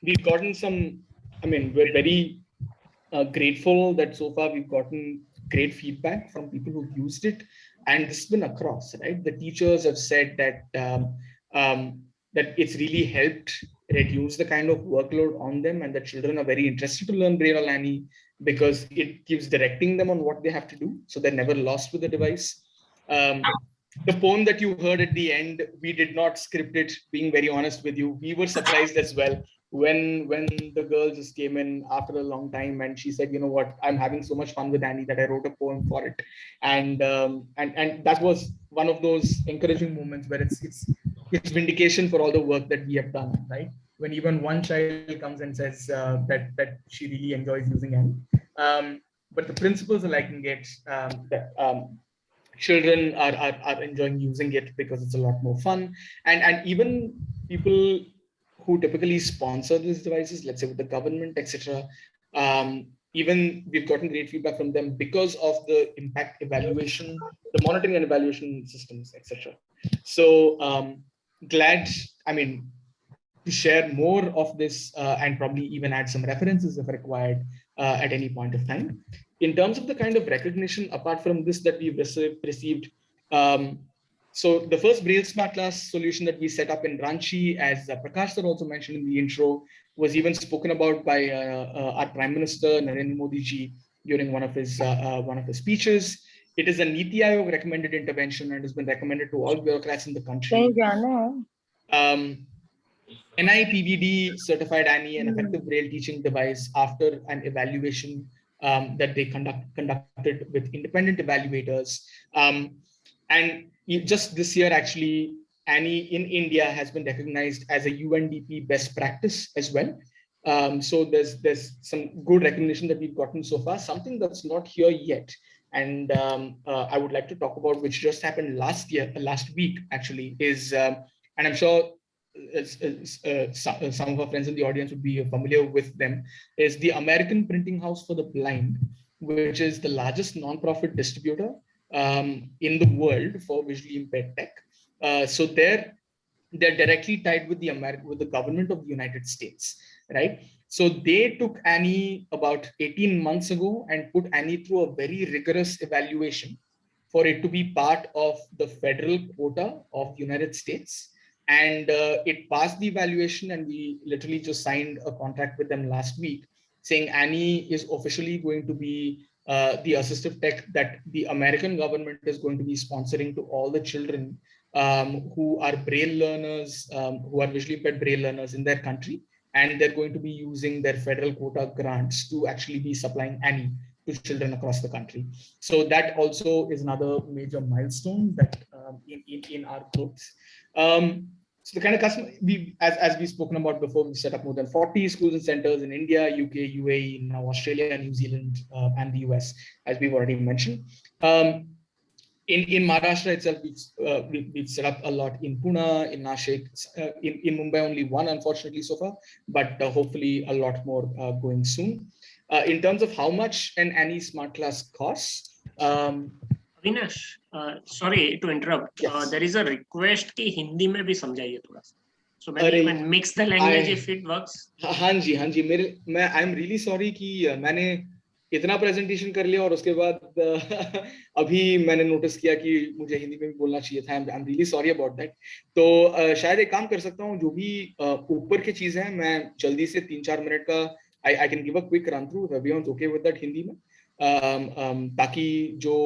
We've gotten some. We're very grateful that so far we've gotten great feedback from people who've used it, and this has been across, right? The teachers have said that that it's really helped reduce the kind of workload on them, and that children are very interested to learn Braille or Annie because it keeps directing them on what they have to do, so they're never lost with the device. The poem that you heard at the end, we did not script it, being very honest with you. We were surprised as well when the girl just came in after a long time and she said, you know what, I'm having so much fun with Annie that I wrote a poem for it. And that was one of those encouraging moments where it's vindication for all the work that we have done, right? When even one child comes and says that she really enjoys using Annie. But the principals are liking it. Children are enjoying using it because it's a lot more fun. And even people who typically sponsor these devices, let's say with the government, etc., even we've gotten great feedback from them because of the impact evaluation, the monitoring and evaluation systems, etc. So glad, to share more of this and probably even add some references if required at any point of time. In terms of the kind of recognition, apart from this that we've received, so the first Braille Smart Class solution that we set up in Ranchi, as Prakash sir also mentioned in the intro, was even spoken about by our Prime Minister Narendra Modi ji during one of his speeches. It is a Niti Aayog recommended intervention and has been recommended to all bureaucrats in the country. NIPVD certified Annie an effective Braille teaching device after an evaluation that they conducted with independent evaluators. And just this year, actually, Annie in India has been recognized as a UNDP best practice as well. So there's some good recognition that we've gotten so far. Something that's not here yet, and I would like to talk about, which just happened last week actually, is, and I'm sure some of our friends in the audience would be familiar with them, is the American Printing House for the Blind, which is the largest non-profit distributor in the world for visually impaired tech. So they're directly tied with the government of the United States, right? So they took Annie about 18 months ago and put Annie through a very rigorous evaluation for it to be part of the federal quota of the United States. And it passed the evaluation, and we literally just signed a contract with them last week saying Annie is officially going to be the assistive tech that the American government is going to be sponsoring to all the children who are Braille learners, who are visually impaired Braille learners in their country. And they're going to be using their federal quota grants to actually be supplying Annie to children across the country. So that also is another major milestone that in our growth. So the kind of customer, as we've spoken about before, we've set up more than 40 schools and centers in India, UK, UAE, now Australia, New Zealand, and the US, as we've already mentioned. In Maharashtra itself, we've set up a lot in Pune, in Nashik, in Mumbai, only one, unfortunately, so far, but hopefully a lot more going soon. In terms of how much an Annie Smart Class costs, Avinash, sorry to interrupt. Yes. There is a request कि हिंदी में भी समझाइए थोड़ा सा. So maybe you can mix the language if it works. हाँ जी. I'm really sorry कि मैंने इतना प्रेजेंटेशन कर लिया और उसके बाद अभी मैंने नोटिस किया कि मुझे हिंदी में भी बोलना चाहिए था। I am really sorry about that. तो शायद एक काम कर सकता हूँ, जो भी ऊपर की चीजें हैं मैं जल्दी से 3-4 मिनट का I can give a quick run through, everyone okay with that Hindi में, ताकि जो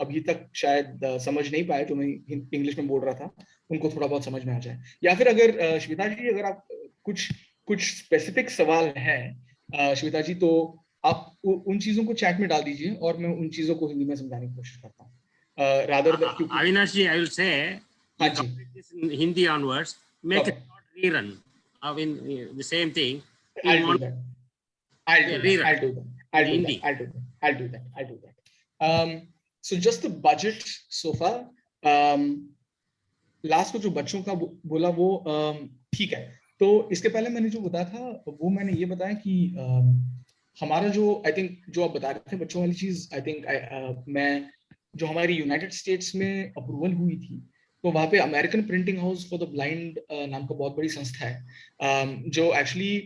अभी तक शायद समझ नहीं पाए जो मैं इंग्लिश में बोल रहा था उनको थोड़ा बहुत समझ में आ जाए। या फिर अगर श्वेता जी अगर आप कुछ स्पेसिफिक सवाल है श्वेता जी, तो आप उन चीजों को चैट में डाल दीजिए और मैं उन चीजों को हिंदी में समझाने की कोशिश करता हूँ। Rather Avinash ji, I will say, हाँ you जी, complete this in Hindi onwards, make a short rerun. I mean, the same thing. I'll do that. I'll do Rerun. that. I'll do that. I'll do that. I'll do that. I'll do that. I'll do that. So just the budget so far. Last को जो बच्चों का बोला वो ठीक है। तो इसके पहले मैंने जो बताया था वो मैंने ये बताया कि हमारा जो आई थिंक जो आप बता रहे थे बच्चों वाली चीज, आई थिंक मैं जो हमारी यूनाइटेड स्टेट्स में अप्रूवल हुई थी, तो वहाँ पे American printing house for the blind नाम का बहुत बड़ी संस्था है, जो एक्चुअली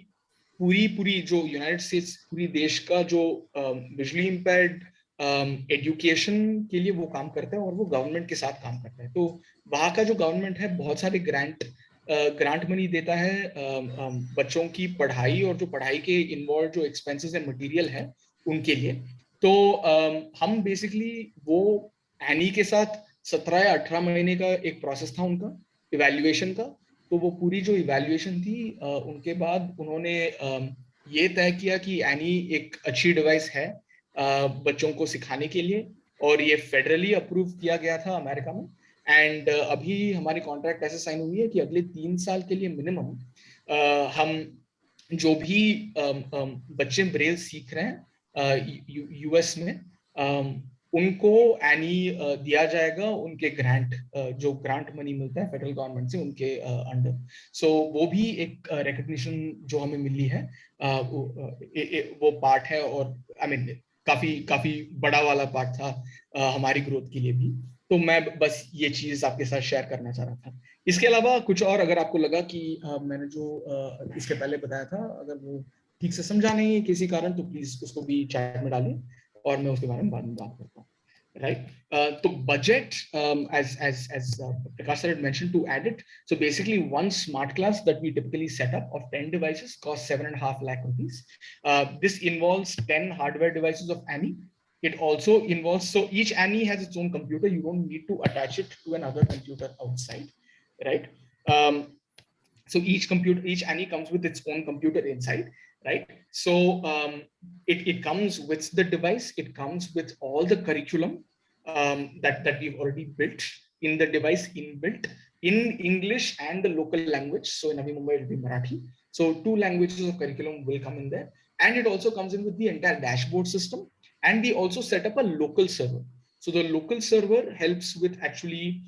पूरी जो यूनाइटेड स्टेट्स पूरी देश का जो विजुअली इम्पेयर्ड एजुकेशन के लिए वो काम करता है और वो गवर्नमेंट के साथ काम करता है। तो वहाँ का जो गवर्नमेंट है बहुत सारे ग्रांट मनी देता है बच्चों की पढ़ाई और जो पढ़ाई के इन्वॉल्व जो एक्सपेंसेस एंड मटेरियल है उनके लिए। तो हम बेसिकली वो एनी के साथ 17 या 18 महीने का एक प्रोसेस था उनका इवैल्यूएशन का। तो वो पूरी जो इवैल्यूएशन थी उनके बाद उन्होंने ये तय किया कि एनी एक अच्छी डिवाइस है बच्चों को सिखाने के लिए, और ये फेडरली अप्रूव किया गया था अमेरिका में। एंड अभी हमारी कॉन्ट्रैक्ट ऐसे साइन हुई है कि अगले 3 साल के लिए मिनिमम हम जो भी बच्चे ब्रेल सीख रहे हैं यूएस में उनको एनी दिया जाएगा उनके ग्रांट, जो ग्रांट मनी मिलता है फेडरल गवर्नमेंट से उनके अंडर। सो वो भी एक रिकग्निशन जो हमें मिली है, वो पार्ट है। और आई मीन काफी बड़ा वाला पार्ट था हमारी ग्रोथ के लिए भी। तो मैं बस ये चीज आपके साथ शेयर करना चाह रहा था। इसके अलावा कुछ और अगर आपको लगा कि मैंने जो इसके पहले बताया था अगर वो ठीक से समझा नहीं है किसी कारण, तो प्लीज उसको भी चैट में डालिए और मैं उसके बारे में बाद में बात करता हूँ। Right. So budget, as Prakash had mentioned, to add it. So basically, one smart class that we typically set up of 10 devices costs 7.5 lakh rupees. This involves 10 hardware devices of ANI. It also involves, so each ANI has its own computer. You don't need to attach it to another computer outside, right? So each ANI comes with its own computer inside, right? So it comes with the device. It comes with all the curriculum that we've already built in the device, inbuilt in English and the local language. So in Navi Mumbai, it will be Marathi. So 2 languages of curriculum will come in there. And it also comes in with the entire dashboard system. And we also set up a local server. So the local server helps with actually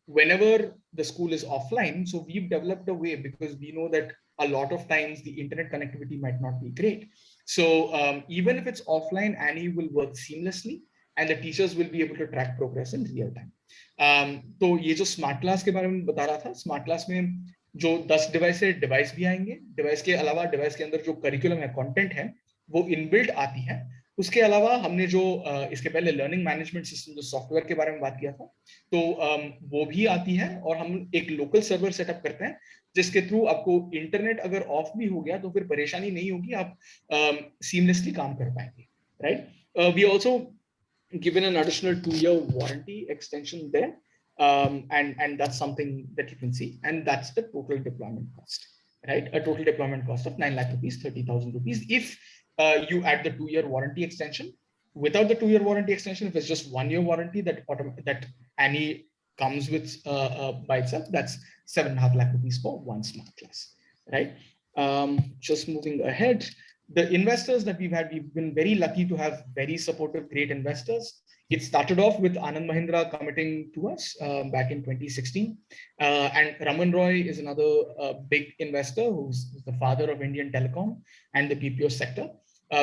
whenever the school is offline. So we've developed a way, because we know that a lot of times the internet connectivity might not be great. So even if it's offline, ANI will work seamlessly and the teachers will be able to track progress in real time. तो ये जो smart class के बारे में बता रहा था, smart class में जो 10 डिवाइस है, डिवाइस भी आएंगे। डिवाइस के अलावा डिवाइस के अंदर जो करिकुलम है, कंटेंट है, वो इनबिल्ट आती है। उसके अलावा हमने जो इसके पहले लर्निंग मैनेजमेंट सिस्टम जो सॉफ्टवेयर के बारे में बात किया था, तो वो भी आती है। और हम एक लोकल सर्वर सेटअप करते हैं जिसके थ्रू आपको इंटरनेट अगर ऑफ भी हो गया तो फिर परेशानी नहीं होगी, आप सीमलेसली काम कर पाएंगे, right? We also given an additional 2-year warranty extension there, and that's something that you can see, and that's the total deployment cost, right? A total deployment cost of 9 lakh rupees, 30,000 rupees if you add the 2-year warranty extension. Without the 2-year warranty extension, if it's just 1-year warranty that ANI comes with by itself, that's 7.5 lakh rupees for one smart class, right? Just moving ahead, the investors that we've had, we've been very lucky to have very supportive, great investors. It started off with Anand Mahindra committing to us back in 2016. And Raman Roy is another big investor who's the father of Indian Telecom and the BPO sector.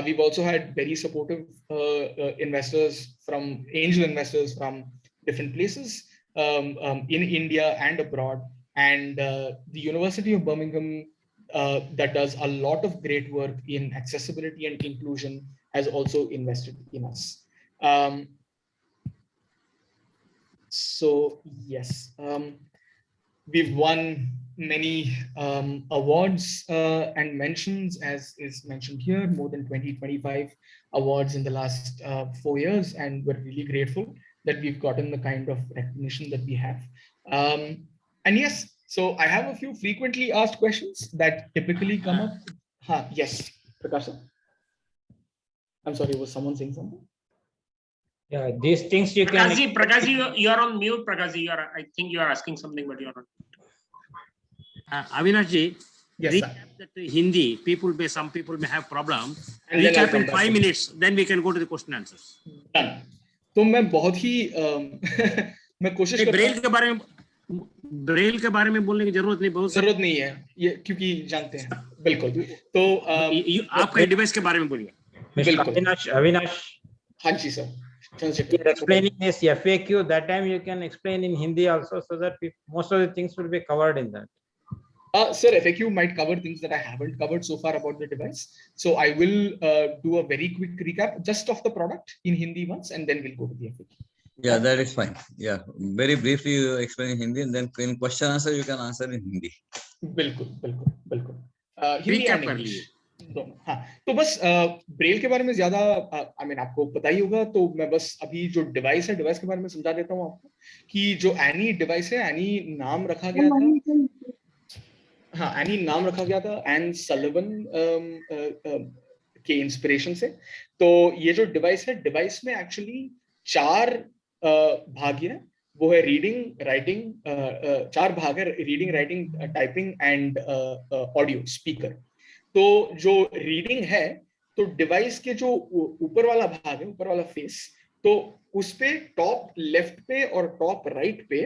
We've also had very supportive investors from angel investors from different places in India and abroad. And the University of Birmingham that does a lot of great work in accessibility and inclusion, has also invested in us. So yes, we've won many awards and mentions, as is mentioned here, more than 20-25 awards in the last 4 years, and we're really grateful that we've gotten the kind of recognition that we have. And yes, so I have a few frequently asked questions that typically come up. Yes, Prakash. I'm sorry, was someone saying something? Yeah, these things you can. Prakash, you are on mute. Prakash, I think you are asking something, but you are not. Avinash ji, yes, recap that Hindi, some people may have problem. And recap in 5 minutes, then we can go to the question answers. Done. तो मैं बहुत ही मैं कोशिश करता हूं Braille के बारे में बोलने की जरूरत नहीं, बहुत जरूरत नहीं है ये, क्योंकि जानते हैं बिल्कुल। तो आपका डिवाइस के बारे में बोलिए। Avinash, हाँ जी sir, explaining this FAQ, that time you can explain in Hindi also, so that most of the things will be covered in that. Sir, FAQ might cover things that I haven't covered so far about the device. So I will do a very quick recap just of the product in Hindi once, and then we'll go to the FAQ. Yeah, that is fine. Yeah, very briefly you explain in Hindi, and then in question answer you can answer in Hindi. बिल्कुल। Hindi and English दोनों। हाँ, तो बस Braille के बारे में ज्यादा आपको पता ही होगा, तो मैं बस अभी जो डिवाइस है, डिवाइस के बारे में समझा देता हूँ आपको कि जो एनी डिवाइस है, एनी नाम रखा गया था। हाँ, एनी नाम रखा गया था एन सलिवन के इंस्पिरेशन से। तो ये जो डिवाइस है, डिवाइस में एक्चुअली 4 भाग है। वो है रीडिंग, राइटिंग, 4 भाग है, reading, writing, typing and audio speaker. तो जो रीडिंग है, तो डिवाइस के जो ऊपर वाला भाग है, ऊपर वाला फेस, तो उस पे टॉप लेफ्ट पे और टॉप राइट पे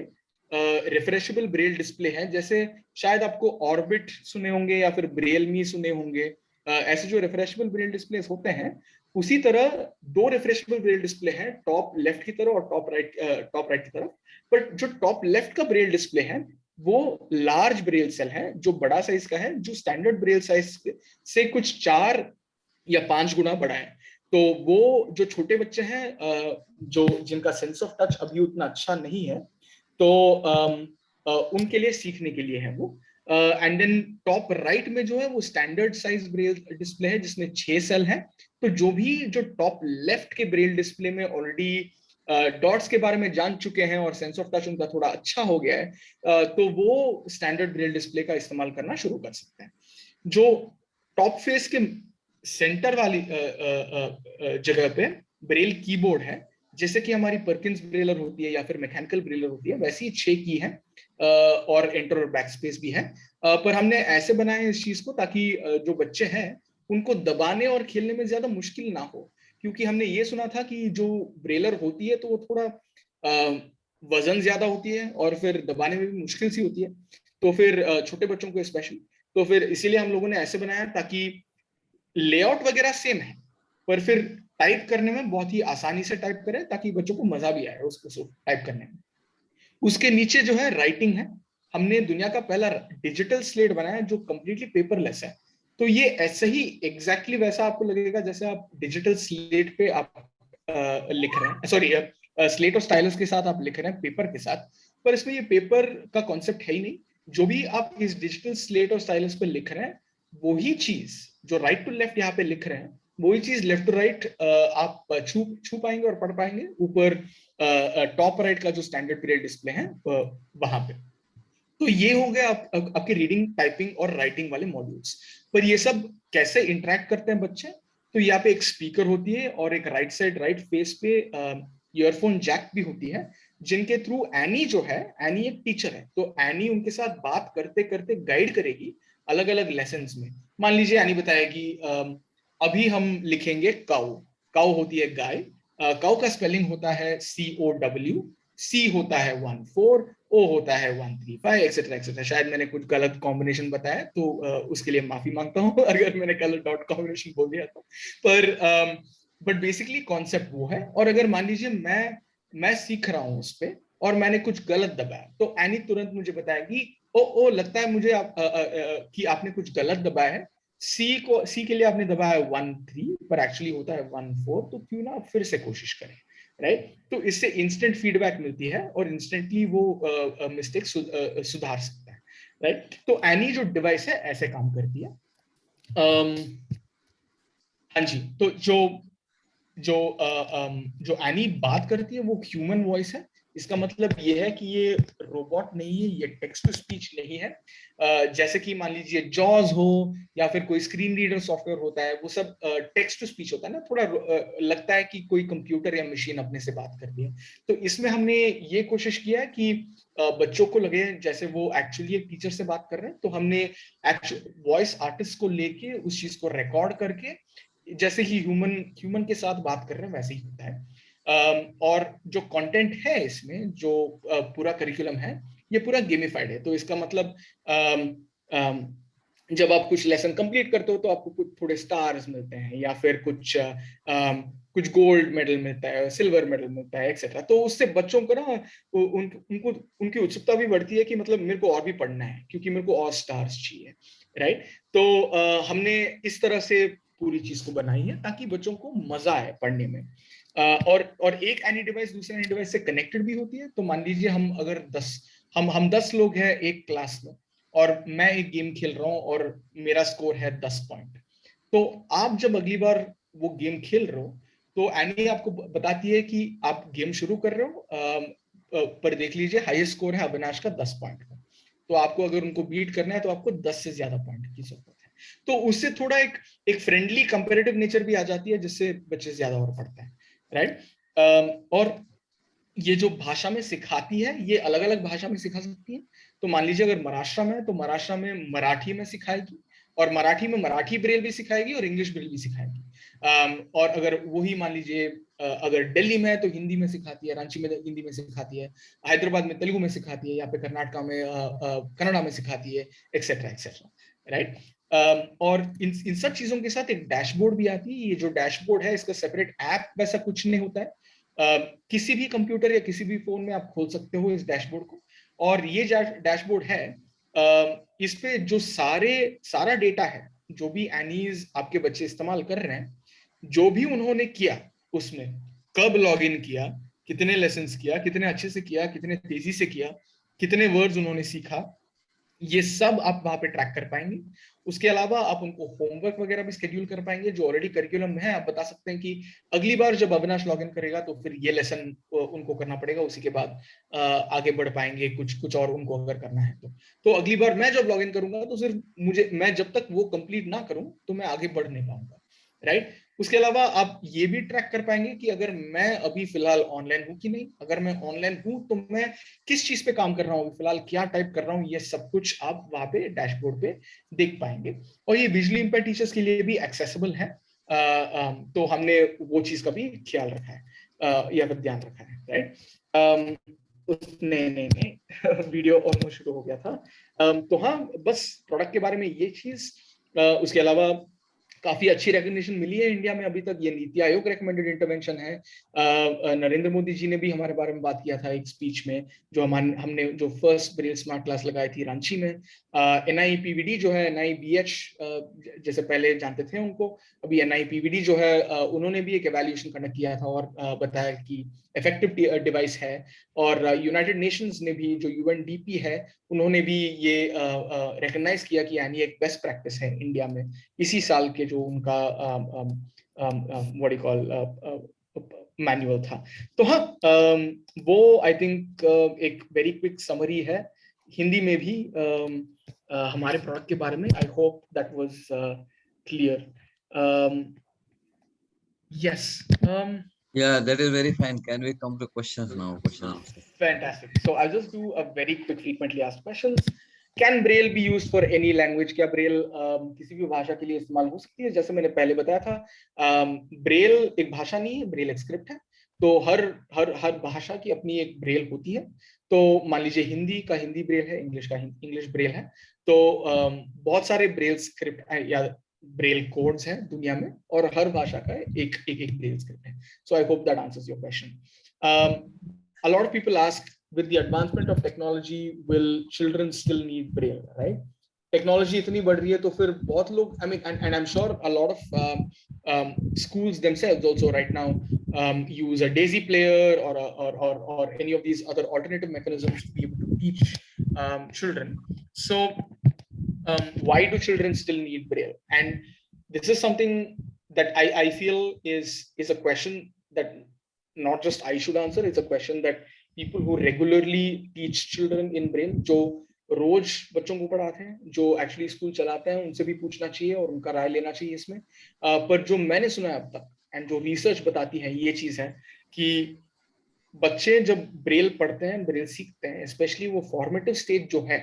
रिफ्रेशेबल ब्रेल डिस्प्ले है। जैसे शायद आपको ऑर्बिट सुने होंगे या फिर ब्रेल मी सुने होंगे, ऐसे जो रिफ्रेशेबल ब्रेल डिस्प्ले होते हैं, उसी तरह 2 रिफ्रेशेबल ब्रेल डिस्प्ले हैं, टॉप लेफ्ट की तरफ और टॉप राइट की तरफ। बट जो टॉप लेफ्ट का ब्रेल डिस्प्ले है वो लार्ज ब्रेल सेल है, जो बड़ा साइज का है, जो स्टैंडर्ड ब्रेल साइज से कुछ 4 या 5 गुना बड़ा है। तो वो जो छोटे बच्चे हैं, जो जिनका सेंस ऑफ टच अभी उतना अच्छा नहीं है, तो उनके लिए सीखने के लिए है वो। एंड देन टॉप राइट में जो है वो स्टैंडर्ड साइज ब्रेल डिस्प्ले है, जिसमें 6 सेल है। तो जो भी जो टॉप लेफ्ट के ब्रेल डिस्प्ले में ऑलरेडी डॉट्स के बारे में जान चुके हैं और सेंस ऑफ टच उनका थोड़ा अच्छा हो गया है, तो वो स्टैंडर्ड ब्रेल डिस्प्ले का इस्तेमाल करना शुरू कर सकते हैं। जो टॉप फेस के सेंटर वाली जगह पे ब्रेल कीबोर्ड है, जैसे कि हमारी पर्किंस ब्रेलर होती है या फिर मैकेनिकल ब्रेलर होती है, वैसी ही 6 की है और एंटर और बैक स्पेस भी है। पर हमने ऐसे बनाए इस चीज को ताकि जो बच्चे हैं उनको दबाने और खेलने में ज्यादा मुश्किल ना हो, क्योंकि हमने ये सुना था कि जो ब्रेलर होती है तो वो थोड़ा वजन ज्यादा होती है और फिर दबाने में भी मुश्किल सी होती है, तो फिर छोटे बच्चों को स्पेशली, तो फिर इसीलिए हम लोगों ने ऐसे बनाया ताकि लेआउट वगैरह सेम है, पर फिर टाइप करने में बहुत ही आसानी से टाइप करें ताकि बच्चों को मजा भी आए उसको टाइप करने में। उसके नीचे जो है राइटिंग है। हमने दुनिया का पहला डिजिटल स्लेट बनाया जो कंप्लीटली पेपरलेस है। तो ये ऐसे ही एग्जैक्टली वैसा आपको लगेगा जैसे आप डिजिटल स्लेट पे आप लिख रहे हैं, सॉरी स्लेट और स्टाइलस के साथ आप लिख रहे हैं पेपर के साथ, पर इसमें ये पेपर का कॉन्सेप्ट है ही नहीं। जो भी आप इस डिजिटल स्लेट और स्टाइलस पे लिख रहे हैं, वही चीज जो राइट टू लेफ्ट यहाँ पे लिख रहे हैं, वही चीज लेफ्ट टू राइट आप छू पाएंगे और पढ़ पाएंगे ऊपर टॉप राइट का जो स्टैंडर्ड ब्रेल डिस्प्ले है वहां पे। तो ये हो गया आपके रीडिंग, टाइपिंग और राइटिंग वाले मॉड्यूल्स। पर ये सब कैसे इंटरेक्ट करते हैं बच्चे, तो यहाँ पे एक स्पीकर होती है और एक राइट साइड राइट फेस पे ईयरफोन जैक भी होती है, जिनके थ्रू एनी जो है, एनी एक टीचर है, तो एनी उनके साथ बात करते करते गाइड करेगी अलग अलग लेसन्स में। मान लीजिए एनी बताएगी अभी हम लिखेंगे काउ, काउ होती है गाय, काउ का स्पेलिंग होता है COW, C होता है 14, O होता है 135, एक्सेट्रा एक्सेट्रा। शायद मैंने कुछ गलत कॉम्बिनेशन बताया तो उसके लिए माफी मांगता हूँ अगर मैंने गलत डॉट कॉम्बिनेशन बोल दिया तो, पर बट बेसिकली कॉन्सेप्ट वो है। और अगर मान लीजिए मैं सीख रहा हूँ उस पे और मैंने कुछ गलत दबाया, तो एनी तुरंत मुझे बताएगी ओ लगता है मुझे कि आपने कुछ गलत दबाया है। सी के लिए आपने दबाया है 1-3 पर एक्चुअली होता है 1-4, तो क्यों ना फिर से कोशिश करें, राइट? तो इससे इंस्टेंट फीडबैक मिलती है और इंस्टेंटली वो मिस्टेक सुधार सकता है, राइट? तो एनी जो डिवाइस है ऐसे काम करती है। हाँ जी, तो जो एनी बात करती है वो ह्यूमन वॉइस है। इसका मतलब ये है कि ये रोबोट नहीं है, ये टेक्स्ट टू स्पीच नहीं है। जैसे कि मान लीजिए जॉज हो या फिर कोई स्क्रीन रीडर सॉफ्टवेयर होता है, वो सब टेक्स्ट टू स्पीच होता है ना, थोड़ा लगता है कि कोई कंप्यूटर या मशीन अपने से बात कर रही है। तो इसमें हमने ये कोशिश किया कि बच्चों को लगे जैसे वो एक्चुअली एक टीचर से बात कर रहे हैं। तो हमने वॉइस आर्टिस्ट को लेके उस चीज को रिकॉर्ड करके जैसे ही ह्यूमन के साथ बात कर रहे हैं वैसे ही होता है। और जो कंटेंट है इसमें, जो पूरा करिकुलम है, ये पूरा गेमिफाइड है। तो इसका मतलब जब आप कुछ लेसन कंप्लीट करते हो तो आपको कुछ थोड़े स्टार्स मिलते हैं या फिर कुछ गोल्ड मेडल मिलता है, सिल्वर मेडल मिलता है, एक्सेट्रा। तो उससे बच्चों को ना उनको उनकी उत्सुकता भी बढ़ती है कि मतलब मेरे को और भी पढ़ना है क्योंकि मेरे को और स्टार्स चाहिए, राइट? तो हमने इस तरह से पूरी चीज को बनाई है ताकि बच्चों को मजा आए पढ़ने में। और एक एनी डिवाइस दूसरे एनी डिवाइस से कनेक्टेड भी होती है। तो मान लीजिए हम अगर 10 लोग हैं एक क्लास में और मैं एक गेम खेल रहा हूँ और मेरा स्कोर है 10 पॉइंट, तो आप जब अगली बार वो गेम खेल रहे हो तो एनी आपको बताती है कि आप गेम शुरू कर रहे हो पर देख लीजिए हाईएस्ट स्कोर है अविनाश का 10 पॉइंट का। तो आपको अगर उनको बीट करना है तो आपको 10 से ज्यादा पॉइंट की जरूरत है। तो उससे थोड़ा एक फ्रेंडली कंपेरेटिव नेचर भी आ जाती है जिससे बच्चे ज्यादा और पढ़ते हैं, राइट? और ये जो भाषा में सिखाती है ये अलग अलग भाषा में सिखा सकती है। तो मान लीजिए अगर महाराष्ट्र में है तो महाराष्ट्र में मराठी में सिखाएगी, और मराठी में मराठी ब्रेल भी सिखाएगी और इंग्लिश ब्रेल भी सिखाएगी। और अगर वही मान लीजिए अगर दिल्ली में है तो हिंदी में सिखाती है, रांची में हिंदी में सिखाती है, हैदराबाद में तेलुगु में सिखाती है, यहाँ पे कर्नाटका में कन्नड़ा में सिखाती है, एक्सेट्रा एक्सेट्रा, राइट? और इन सब चीजों के साथ एक डैशबोर्ड भी आती है। ये जो डैशबोर्ड है इसका सेपरेट ऐप वैसा कुछ नहीं होता है। किसी भी कंप्यूटर या किसी भी फोन में आप खोल सकते हो इस डैशबोर्ड को। और ये डैशबोर्ड है, इस पे जो सारा डेटा है, जो भी एनीज आपके बच्चे इस्तेमाल कर रहे हैं, जो भी उन्होंने किया, उसमें कब लॉगिन किया, कितने लेसन्स किया, कितने अच्छे से किया, कितने तेजी से किया, कितने वर्ड्स उन्होंने सीखा, ये सब आप वहां पे ट्रैक कर पाएंगे। उसके अलावा आप उनको होमवर्क वगैरह भी स्केड्यूल कर पाएंगे जो ऑलरेडी करिकुलम में है। आप बता सकते हैं कि अगली बार जब अविनाश लॉगिन करेगा तो फिर ये लेसन उनको करना पड़ेगा, उसी के बाद आगे बढ़ पाएंगे कुछ और उनको अगर करना है तो अगली बार मैं जब लॉगिन करूंगा तो सिर्फ मैं जब तक वो कंप्लीट ना करूं तो मैं आगे बढ़ नहीं पाऊंगा, राइट? उसके अलावा आप ये भी ट्रैक कर पाएंगे कि अगर मैं अभी फिलहाल ऑनलाइन हूं कि नहीं, अगर मैं ऑनलाइन हूं तो मैं किस चीज पे काम कर रहा हूँ, फिलहाल क्या टाइप कर रहा हूँ, ये सब कुछ आप वहां पे डैशबोर्ड पे देख पाएंगे। और ये विजुअली इंपेयर्ड टीचर्स के लिए भी एक्सेसिबल है। तो हमने वो चीज का भी ख्याल रखा है या फिर ध्यान रखा है, राइट? नहीं वीडियो ऑलमोस्ट शुरू हो गया था। तो हाँ, बस प्रोडक्ट के बारे में ये चीज। उसके अलावा काफी अच्छी रिकॉग्निशन मिली है इंडिया में अभी तक। ये नीति आयोग रेकमेंडेड इंटरवेंशन है। नरेंद्र मोदी जी ने भी हमारे बारे में बात किया था एक स्पीच में, जो हमने जो फर्स्ट ब्रेल स्मार्ट क्लास लगाई थी रांची में। NIPVD जो है, NIBH जैसे पहले जानते थे उनको, अभी NIPVD जो है उन्होंने भी एक एवेल्यूएशन कंडक्ट किया था और बताया कि इफेक्टिव डिवाइस है। और यूनाइटेड नेशंस ने भी, जो UNDP है, उन्होंने भी ये रिकॉग्नाइज किया कि यानी एक बेस्ट प्रैक्टिस है इंडिया में। इसी साल के जो उनका व्हाट यू कॉल मैनुअल था। तो हाँ, वो आई थिंक एक वेरी क्विक समरी है हिंदी में भी हमारे प्रोडक्ट के बारे में। आई hope that was clear. Yes, yeah, that is very fine. Can we come to questions now? Fantastic. So I'll just do a very quick frequently asked questions. Can braille be used for any language? क्या braille किसी भी भाषा के लिए इस्तेमाल हो सकती है? जैसे मैंने पहले बताया था, braille एक भाषा नहीं है, braille एक स्क्रिप्ट है। तो हर भाषा की अपनी एक ब्रेल होती है। तो मान लीजिए हिंदी का हिंदी ब्रेल है, इंग्लिश का इंग्लिश ब्रेल है। तो बहुत सारे ब्रेल स्क्रिप्ट या ब्रेल कोड्स हैं दुनिया में, और हर भाषा का एक ब्रेल स्क्रिप्ट है। So I hope that answers your question. A lot of people ask with the advancement of technology, will children still need braille, right? Technology इतनी बढ़ रही है तो फिर बहुत लोग, I mean, and I'm sure a lot of schools themselves also right now use a daisy player or any of these other alternative mechanisms to be able to teach children. So why do children still need braille? And this is something that I feel is a question that not just I should answer. It's a question that people who regularly teach children in braille, जो रोज बच्चों को पढ़ाते हैं, जो actually school चलाते हैं, उनसे भी पूछना चाहिए और उनका राय लेना चाहिए इसमें। पर जो मैंने सुना है अब तक एंड जो रिसर्च बताती है ये चीज है कि बच्चे जब ब्रेल पढ़ते हैं, ब्रेल सीखते हैं, स्पेशली वो फॉर्मेटिव स्टेज जो है,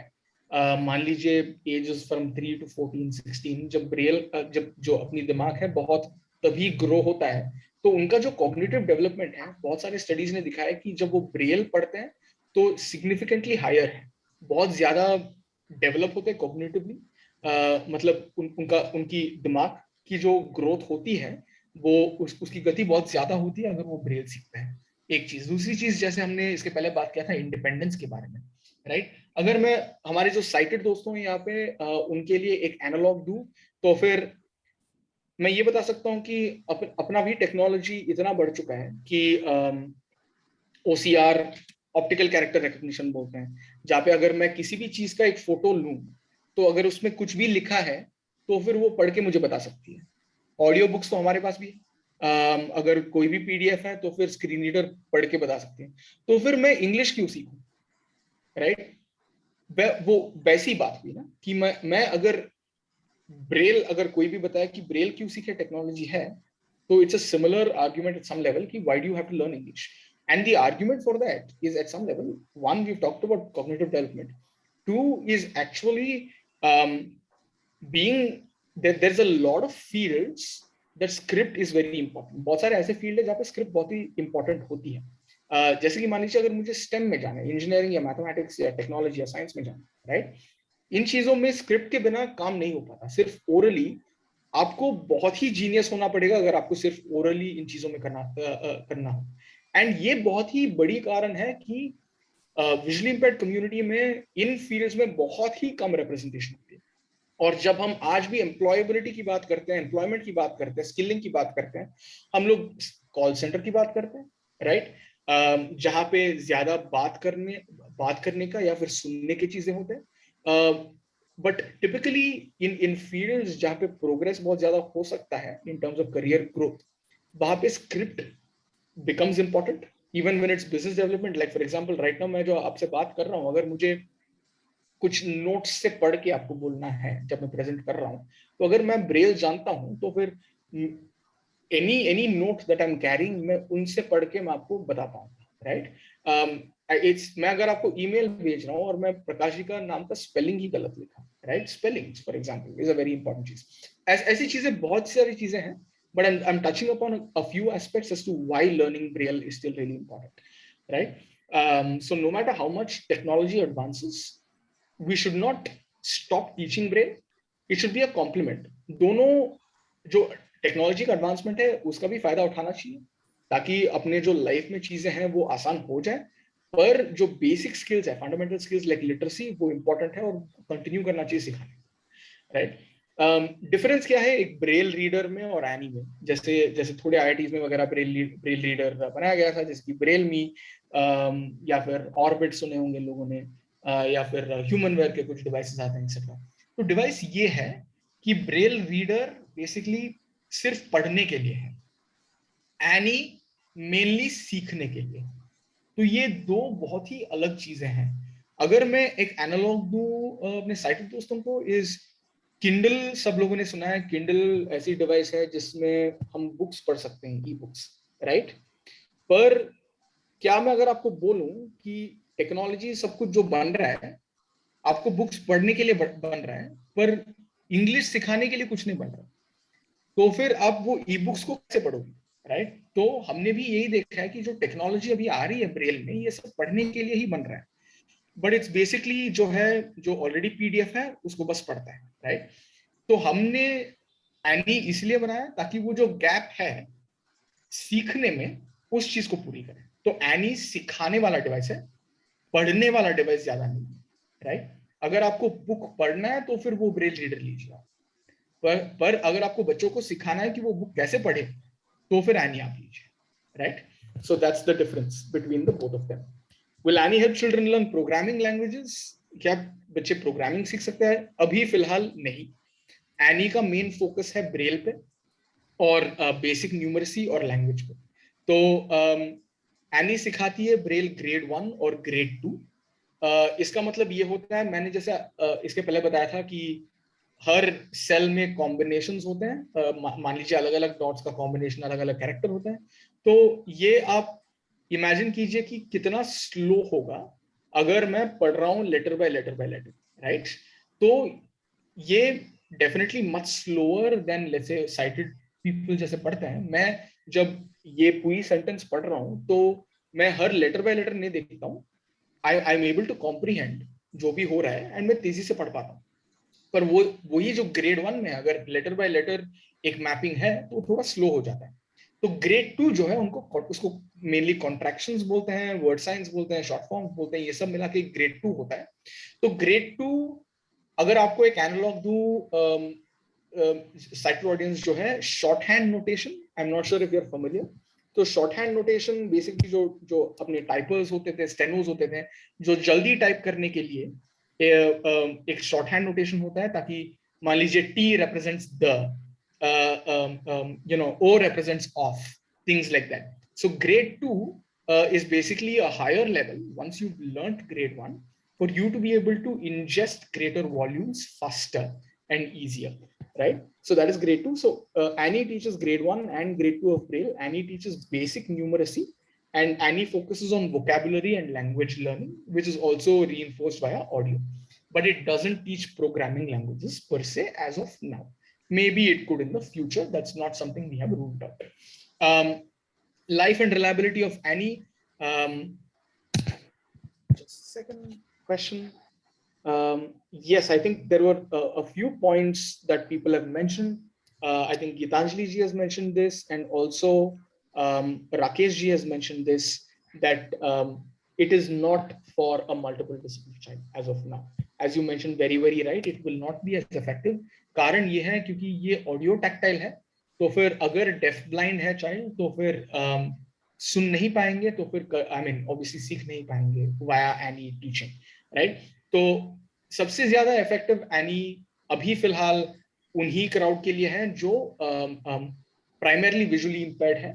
मान लीजिए एजेस फ्रॉम 3 to 14, 16, जब ब्रेल जब जो अपनी दिमाग है बहुत तभी ग्रो होता है, तो उनका जो कॉग्निटिव डेवलपमेंट है, बहुत सारे स्टडीज ने दिखाया कि जब वो ब्रेल पढ़ते हैं तो सिग्निफिकेंटली हायर है, बहुत ज्यादा डेवलप होते हैं कॉग्निटिवली, मतलब उनकी दिमाग की जो ग्रोथ होती है वो उसकी गति बहुत ज्यादा होती है अगर वो ब्रेल सीखते हैं। एक चीज। दूसरी चीज, जैसे हमने इसके पहले बात किया था इंडिपेंडेंस के बारे में, राइट? अगर मैं हमारे जो साइटेड दोस्तों हैं यहाँ पे उनके लिए एक एनालॉग दूं तो फिर मैं ये बता सकता हूँ कि अपना भी टेक्नोलॉजी इतना बढ़ चुका है कि OCR, ऑप्टिकल कैरेक्टर रिकग्निशन बोलते हैं, जहाँ पे अगर मैं किसी भी चीज का एक फोटो लूं तो अगर उसमें कुछ भी लिखा है तो फिर वो पढ़ के मुझे बता सकती है। ऑडियो बुक्स तो हमारे पास भी है, अगर कोई भी PDF है तो फिर स्क्रीन रीडर पढ़ के बता सकती है। तो फिर मैं इंग्लिश क्यों सीखूं, राइट? वो वैसी बात हुई ना कि मैं अगर ब्रेल, अगर कोई भी बताया कि ब्रेल क्यों सीखे, टेक्नोलॉजी है, तो it's a similar argument at some level कि why do you have to learn English? And the argument for that is at some level, one, we've talked about cognitive development. Two is actually being that there's a lot of fields that script is very important. बहुत सारे ऐसे field है जहाँ पे script बहुत ही important होती है। जैसे कि मान लीजिए अगर मुझे स्टेम में जाना है, इंजीनियरिंग या मैथमेटिक्स या टेक्नोलॉजी या साइंस में जाना है, राइट? इन चीजों में स्क्रिप्ट के बिना काम नहीं हो पाता, सिर्फ ओरली। आपको बहुत ही जीनियस होना पड़ेगा अगर आपको सिर्फ ओरली इन चीजों में करना हो। एंड ये बहुत ही बड़ी कारण है कि विजुअली इंपेयर्ड कम्युनिटी में इन फील्ड्स में बहुत ही कम रिप्रेजेंटेशन होती है। और जब हम आज भी एम्प्लॉयबिलिटी की बात करते हैं, एम्प्लॉयमेंट की बात करते हैं, स्किलिंग की बात करते हैं, हम लोग कॉल सेंटर की बात करते हैं, राइट? जहां पे ज्यादा बात करने का या फिर सुनने की चीजें होते हैं। बट टिपिकली इन फील्ड्स जहाँ पे प्रोग्रेस बहुत ज्यादा हो सकता है in terms of career growth, वहां पे script becomes important even when it's business development. Like for example, right now मैं जो आपसे बात कर रहा हूँ, अगर मुझे कुछ नोट्स से पढ़ के आपको बोलना है जब मैं प्रेजेंट कर रहा हूँ, तो अगर मैं ब्रेल जानता हूँ तो फिर any note that I'm carrying मैं उनसे पढ़ के मैं आपको बता पाऊंगा, राइट? मैं अगर आपको ईमेल भेज रहा हूँ और मैं प्रकाश जी का नाम का स्पेलिंग ही गलत लिखा, right? Spellings for example is a very important चीज। ऐसी चीजें बहुत सारी चीजें हैं, but I'm touching upon a few aspects as to why learning braille is still really important, right? So no matter how much technology advances, we should not stop teaching braille. It should be a complement. दोनों जो technology का advancement है उसका भी फायदा उठाना चाहिए ताकि अपने जो लाइफ में चीजें हैं वो आसान हो जाए, पर जो बेसिक स्किल्स है, फंडामेंटल स्किल्स लाइक लिटरेसी, वो इंपॉर्टेंट है और कंटिन्यू करना चाहिए सिखाने, राइट? डिफरेंस क्या है एक ब्रेल रीडर में और एनी में? जैसे थोड़े IITs में वगैरह ब्रेल रीडर बनाया गया था, जैसे कि ब्रेल मी या फिर ऑर्बिट सुने होंगे लोगों ने, या फिर ह्यूमन वेयर के कुछ डिवाइसेस आते हैं एक्सेट्रा। तो डिवाइस ये है कि ब्रेल रीडर बेसिकली सिर्फ पढ़ने के लिए है, एनी मेनली सीखने के लिए। तो ये दो बहुत ही अलग चीजें हैं। अगर मैं एक एनालॉग दूं अपने साइटेड दोस्तों को, इज किंडल, सब लोगों ने सुना है किंडल ऐसी डिवाइस है जिसमें हम बुक्स पढ़ सकते हैं, ई-बुक्स, राइट? पर क्या मैं अगर आपको बोलूं कि टेक्नोलॉजी सब कुछ जो बन रहा है आपको बुक्स पढ़ने के लिए बन रहा है, पर इंग्लिश सिखाने के लिए कुछ नहीं बन रहा, तो फिर आप वो ई-बुक्स को कैसे पढ़ोगे, राइट? तो हमने भी यही देखा है कि जो टेक्नोलॉजी अभी आ रही है ब्रेल में, ये सब पढ़ने के लिए ही बन रहा है, बट इट्स बेसिकली जो है जो ऑलरेडी PDF है उसको बस पढ़ता है, राइट? तो हमने एनी इसलिए बनाया ताकि वो जो गैप है सीखने में उस चीज को पूरी करे। तो एनी सिखाने वाला डिवाइस है, पढ़ने वाला डिवाइस ज्यादा नहीं है, राइट? अगर आपको बुक पढ़ना है तो फिर वो ब्रेल रीडर लीजिए, पर अगर आपको बच्चों को सिखाना है कि वो बुक कैसे पढ़े तो फिर एनी आप लीजिए, right? So that's the difference between the both of them. Will any help children learn programming languages? क्या बच्चे प्रोग्रामिंग सीख सकते हैं? अभी फिलहाल नहीं. एनी का मेन फोकस है ब्रेल पे और बेसिक न्यूमरेसी और लैंग्वेज पे. तो एनी सिखाती है ब्रेल ग्रेड 1 और ग्रेड 2. इसका मतलब ये होता है, मैंने जैसे इसके पहले बताया था कि हर सेल में कॉम्बिनेशंस होते हैं. मान लीजिए अलग अलग डॉट्स का कॉम्बिनेशन, अलग अलग कैरेक्टर होते हैं. तो ये आप इमेजिन कीजिए कि कितना स्लो होगा अगर मैं पढ़ रहा हूँ letter by letter by letter, right? तो ये definitely much slower than let's say sighted people जैसे पढ़ते हैं. मैं जब ये पूरी सेंटेंस पढ़ रहा हूँ तो मैं हर लेटर बाय लेटर नहीं देखता हूँ. I am able to comprehend जो भी हो रहा है एंड मैं तेजी से पढ़ पाता हूँ. पर वही जो ग्रेड 1 में अगर लेटर बाय लेटर एक मैपिंग है तो थोड़ा स्लो हो जाता है. तो ग्रेड 2 जो है उसको मेनली कॉन्ट्रैक्शंस बोलते हैं, वर्ड साइंस बोलते हैं, शॉर्ट फॉर्म्स बोलते हैं, ये सब मिला के ग्रेड 2 होता है. तो ग्रेड 2, अगर आपको एक एनालॉग दूं साइटेड ऑडियंस, जो है short hand notation, I am not sure if you are familiar. तो शॉर्ट हैंड नोटेशन बेसिकली जो अपने टाइपर्स होते थे, स्टेनोज होते थे, जो जल्दी टाइप करने के लिए एक शॉर्ट हैंड नोटेशन होता है, ताकि मान लीजिए T represents the, O represents off, things like that. So grade 2 is basically a higher level once you've learnt grade 1 for you to be able to ingest greater volumes faster and easier, right? So that is grade 2. So Annie teaches grade 1 and grade 2 of Braille. Annie teaches basic numeracy, and Annie focuses on vocabulary and language learning, which is also reinforced via audio. But it doesn't teach programming languages per se as of now. Maybe it could in the future. That's not something we have ruled out. Life and reliability of Annie. Just a second question. Yes, I think there were a few points that people have mentioned. I think Gitanjali ji has mentioned this, and also Rakesh ji has mentioned this, that it is not for a multiple disability child as of now. As you mentioned very right, it will not be as effective. कारण ये है क्योंकि ये audio tactile है, तो फिर अगर def blind है चाइल्ड तो फिर सुन नहीं पाएंगे, तो फिर आई मीन ऑब्वियसली सीख नहीं पाएंगे वाया एनी टीचिंग, राइट? तो सबसे ज्यादा इफेक्टिव एनी अभी फिलहाल उन्हीं क्राउड के लिए है जो प्राइमरली विजुअली इंपेयर्ड है.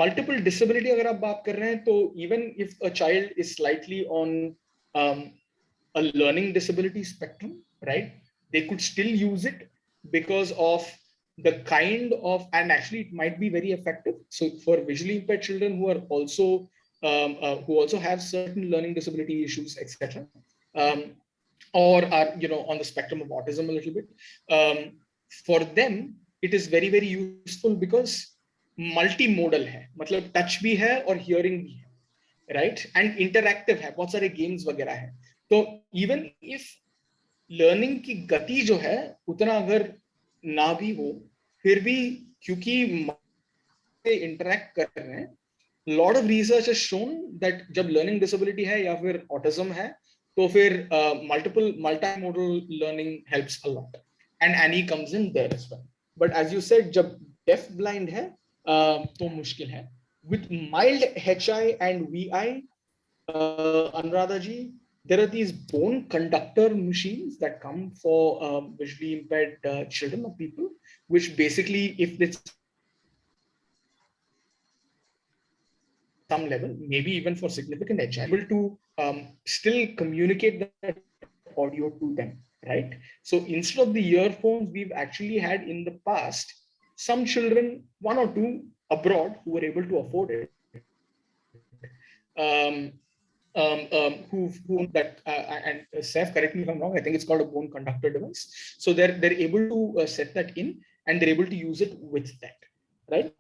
मल्टीपल डिसेबिलिटी अगर आप बात कर रहे हैं तो even if a child is slightly on a learning disability spectrum, right, they could still use it because of the kind of, and actually it might be very effective. So for visually impaired children who are also who also have certain learning disability issues, etc., or are on the spectrum of autism a little bit, for them it is very useful because multimodal है, मतलब touch भी है और hearing भी है, right, and interactive है, बहुत सारे games वगैरह है. तो इवन इफ लर्निंग की गति जो है उतना अगर ना भी हो, फिर भी क्योंकि इंटरैक्ट कर रहे हैं, lot of research has shown that जब लर्निंग डिसेबिलिटी है या फिर ऑटिज्म है तो फिर multimodal learning helps a lot, and any comes in there as well. But as you said, जब डेफ ब्लाइंड है तो मुश्किल है. With mild HI and VI, Anuradha ji, there are these bone conductor machines that come for visually impaired children or people, which basically, if it's some level, maybe even for significant HI, able to still communicate that audio to them, right? So instead of the earphones, we've actually had in the past some children, one or two abroad, who were able to afford it. Who that and Saif, correct me if I'm wrong, I think it's called a bone conductor device. So they're able to set that in, and they're able to use it with that, right?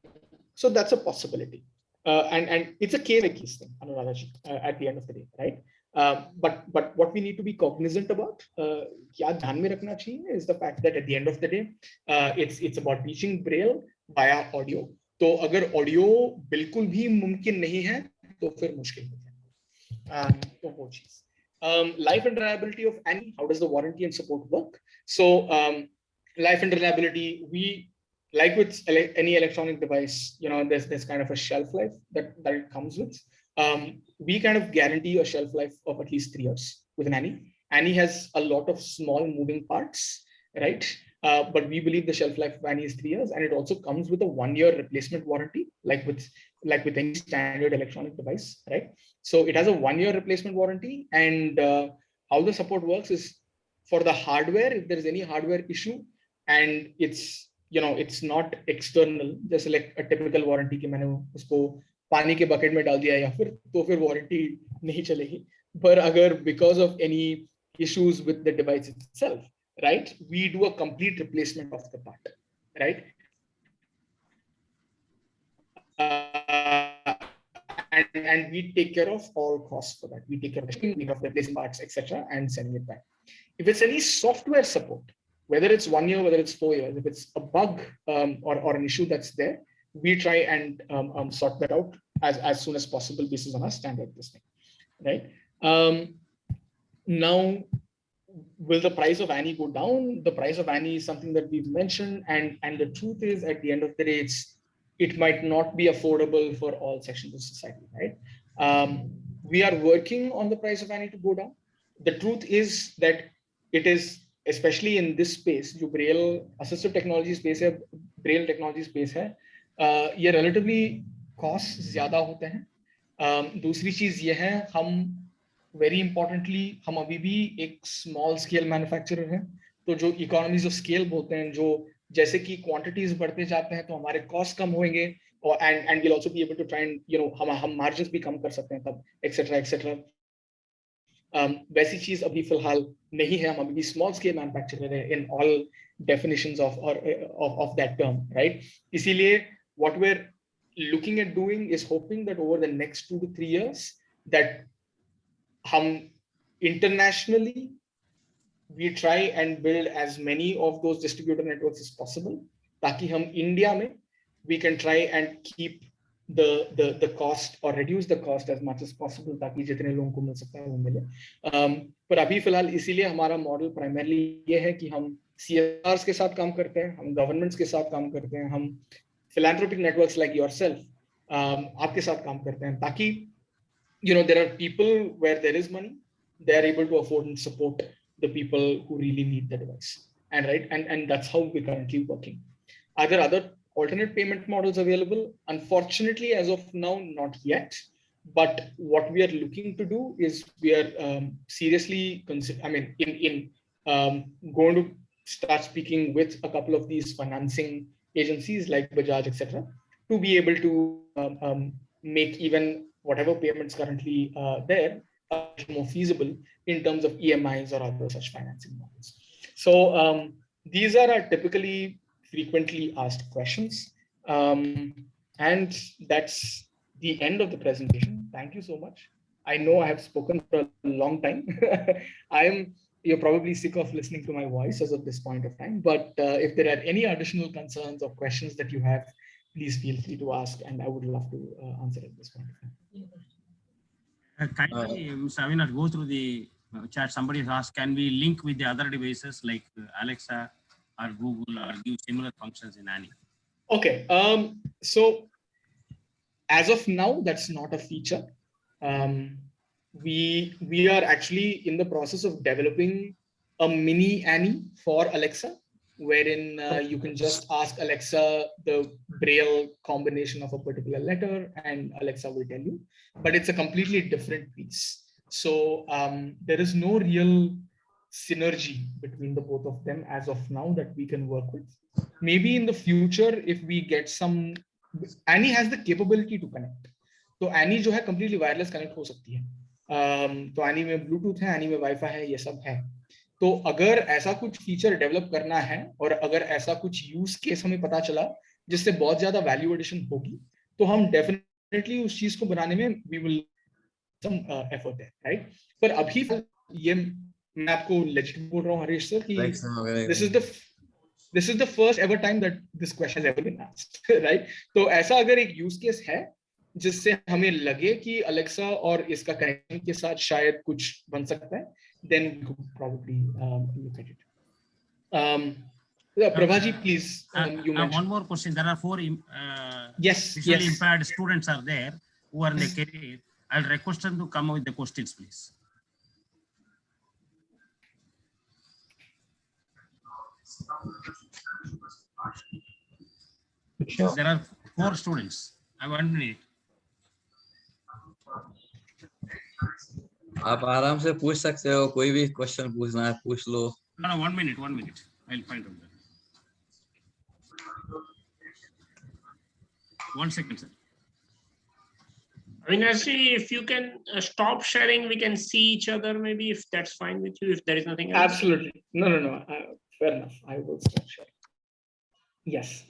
So that's a possibility, and it's a case thing, Anuradha ji, at the end of the day, right? But what we need to be cognizant about, क्या ध्यान में रखना चाहिए, is the fact that at the end of the day, it's about teaching Braille via audio. तो अगर audio बिल्कुल भी मुमकिन नहीं है तो फिर मुश्किल है. Life and reliability of Annie. How does the warranty and support work? So life and reliability, we, like with any electronic device, there's kind of a shelf life that it comes with. We kind of guarantee a shelf life of at least 3 years with an Annie. Annie has a lot of small moving parts, right? But we believe the shelf life of Annie is 3 years, and it also comes with a 1-year replacement warranty, like with any standard electronic device, right? So it has a 1-year replacement warranty, and how the support works is for the hardware, if there is any hardware issue, and it's not external, just like a typical warranty कि मैंने उसको पानी के bucket में डाल दिया या फिर warranty नहीं चलेगी. But अगर because of any issues with the device itself, right, we do a complete replacement of the part, right? And we take care of all costs for that. We take care of replacing parts, etc., and sending it back. If it's any software support, whether it's 1 year, whether it's 4 years, if it's a bug or an issue that's there, we try and sort that out as soon as possible based on our standard testing, right? Now, will the price of Annie go down? The price of Annie is something that we've mentioned, and the truth is, at the end of the day, it might not be affordable for all sections of society, right? We are working on the price of Annie to go down. The truth is that it is, especially in this space, जो braille assistive technology space है, braille technology space है, ये relatively costs ज़्यादा होते हैं. दूसरी चीज़ ये है, हम very importantly हम अभी भी एक small scale manufacturer हैं, तो जो economies of scale बोलते हैं, जो जैसे कि quantities बढ़ते जाते हैं तो हमारे cost कम होंगे, और and we'll also be able to try and हम margins भी कम कर सकते हैं तब, etc. वैसी चीज अभी फिलहाल नहीं है, हम अभी small scale manufacturer है in all definitions of that term, right? इसीलिए what we're looking at doing is hoping that over the next 2 to 3 years that हम internationally we try and build as many of those distributor networks as possible, ताकि हम India में we can try and keep the cost or reduce the cost as much as possible, ताकि जितने लोगों को मिल सकता है वो मिले. पर अभी फिलहाल इसीलिए हमारा मॉडल प्राइमरली ये है कि हम CSRs के साथ काम करते हैं, हम गवर्नमेंट्स के साथ काम करते हैं, हम philanthropic networks like yourself आपके साथ काम करते हैं, ताकि there are people where there is money, they are able to afford and support the people who really need the device, and that's how we're currently working. Are there other alternate payment models available? Unfortunately, as of now, not yet. But what we are looking to do is we are seriously going to start speaking with a couple of these financing agencies like Bajaj, etc., to be able to make even whatever payments currently there more feasible in terms of EMIs or other such financing models. So these are our typically frequently asked questions. And that's the end of the presentation. Thank you so much. I know I have spoken for a long time. You're probably sick of listening to my voice as of this point of time, but if there are any additional concerns or questions that you have, please feel free to ask, and I would love to answer at this point of time. Kindly, Mr. Avinash, go through the chat. Somebody has asked, can we link with the other devices like Alexa or Google or give similar functions in Annie? Okay, so as of now, that's not a feature. We are actually in the process of developing a mini Annie for Alexa, wherein you can just ask Alexa the braille combination of a particular letter and Alexa will tell you, but it's a completely different piece. So there is no real synergy between the both of them as of now that we can work with. Maybe in the future, if we get some, Annie has the capability to connect. So Annie जो है completely wireless connect हो सकती है. तो Annie में Bluetooth है, Annie में Wi-Fi है, ये सब है. तो अगर ऐसा कुछ फीचर डेवलप करना है और अगर ऐसा कुछ यूज केस हमें पता चला जिससे बहुत ज्यादा वैल्यू एडिशन होगी, तो हम डेफिनेटली उस चीज को बनाने में वी विल सम एफर्ट है, राइट? पर अभी ये मैं आपको लेजिट बोल रहा हूँ हरीश सर कि this is the first ever time that this question has ever been asked, right? तो ऐसा अगर एक यूज केस है जिससे हमें लगे कि अलेक्सा और इसका कनेक्शन के साथ शायद कुछ बन सकता है, then we could probably look at it. Prabhaji, please, you mentioned. One more question. There are 4 visually impaired students are there who are in the career. I'll request them to come with the questions, please. Sure. There are 4 students. I want to need. आप आराम से पूछ सकते हो, कोई भी question पूछना है पूछ लो. No, 1 minute. I'll find out that. 1 second, sir. Avinash, if you can stop sharing, we can see each other. Maybe if that's fine with you. If there is nothing else. Absolutely. No. Fair enough. I will stop sharing. Yes.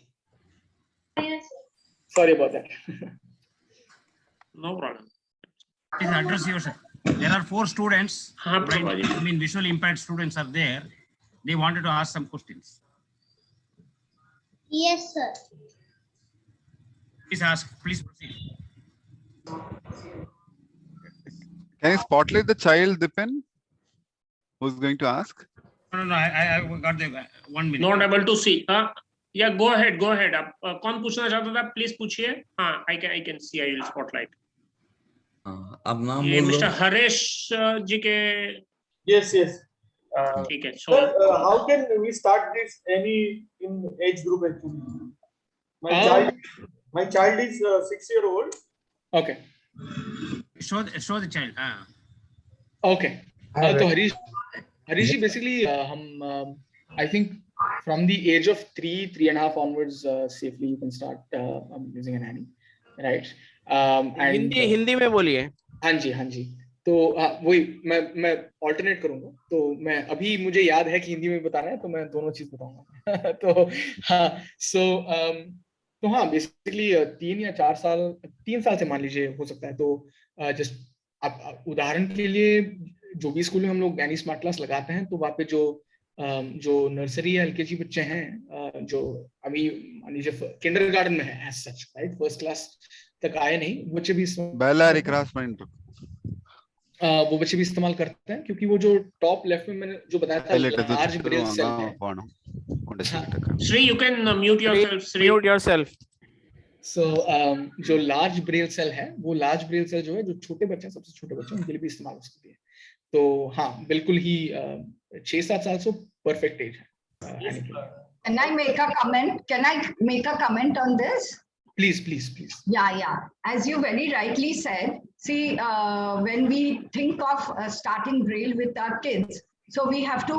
Sorry about that. No problem. Please address yourself. There are 4 students. Right? I mean, visually impaired students are there. They wanted to ask some questions. Yes, sir. Please ask. Please proceed. Can you spotlight the child, Dipen? Who's going to ask? No. I got the 1 minute. Not able to see. Yeah, go ahead. आप कौन पूछना चाहता था? Please पूछिए. हाँ, I can see. I will spotlight. अब नाम ये बोलो. मिस्टर हरेश जी के. Yes. ठीक है. So, how can we start this any in age group actually? My child is 6-year-old. Okay. Show the child. Okay. तो हरीश जी basically I think from the age of 3.5 onwards safely you can start using a nanny, right? And Hindi में बोलिए. हाँ जी. तो वही मैं alternate करूंगा. तो मैं अभी मुझे याद है कि हिंदी में बताना है तो मैं दोनों चीज बताऊंगा. तो हाँ तो हाँ बेसिकली 3 या 4 साल 3 साल से मान लीजिए हो सकता है. तो जस्ट आप उदाहरण के लिए जो भी स्कूल में हम लोग नैनी स्मार्ट क्लास लगाते हैं तो वहाँ पे जो नर्सरी या एलकेजी बच्चे हैं जो अभी मान लीजिए किंडरगार्टन में है as such, right, first class तक आए नहीं, बच्चे भी वो बच्चे भी इस्तेमाल करते हैं क्योंकि वो जो टॉप लेफ्ट में मैंने जो बताया था लार्ज ब्रेल सेल है. Sri, you can mute yourself. Mute yourself. So जो लार्ज ब्रेल सेल है वो लार्ज ब्रेल सेल जो है जो छोटे बच्चे सबसे छोटे बच्चे उनके लिए भी इस्तेमाल हो सकती है. तो हाँ बिल्कुल ही 6-7 साल से परफेक्ट एज है. Can I make a comment? Can I make a comment on this? Please. Yeah. As you very rightly said, see, when we think of starting Braille with our kids, so we have to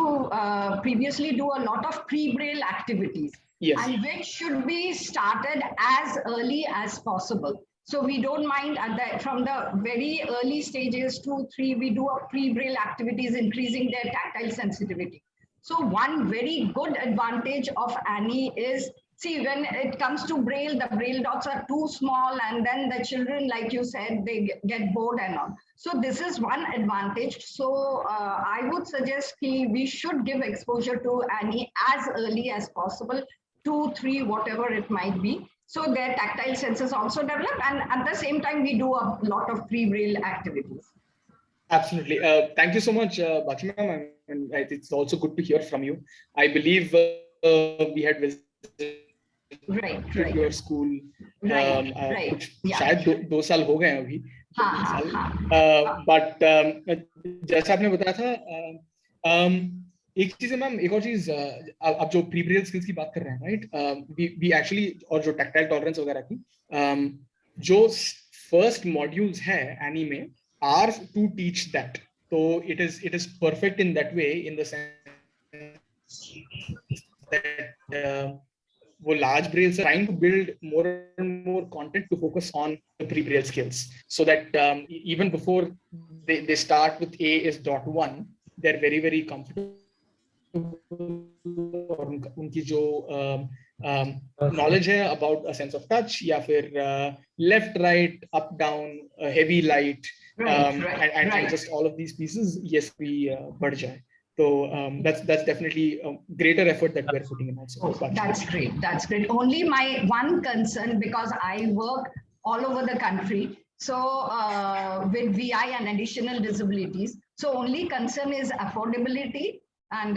previously do a lot of pre-Braille activities. Yes. And which should be started as early as possible. So we don't mind from the very early stages 2-3, we do a pre-Braille activities, increasing their tactile sensitivity. So one very good advantage of Annie is, see, when it comes to Braille, the Braille dots are too small and then the children, like you said, they get bored and all. So this is one advantage. So I would suggest we should give exposure to Annie as early as possible, 2-3, whatever it might be. So their tactile senses also develop, and at the same time, we do a lot of pre-Braille activities. Absolutely. Thank you so much, Bachi ma'am. And it's also good to hear from you. I believe we had visited your school. Right. शायद 2 साल हो गए हैं अभी. But जैसा आपने बताया था, एक चीज है मैम, एक और चीज, आप जो प्री ब्रेल स्किल्स की बात कर रहे हैं, राइट, वी एक्चुअली, और जो टैक्टाइल टॉलरेंस वगैरह की, जो फर्स्ट मॉड्यूल्स हैं एनी में आर टू टीच दैट. तो it is perfect in that way, in the sense that वो लार्ज ब्रेल से trying to build more and more content to focus on the pre-braille skills, so that even before they start with AS.1, they're very, very comfortable. और उनकी जो knowledge है about a sense of touch या फिर left right up down heavy light and just all of these pieces, yes, भी बढ़ जाए. So that's definitely a greater effort that we're putting in also. That's great. Only my one concern, because I work all over the country. So with VI and additional disabilities. So only concern is affordability, and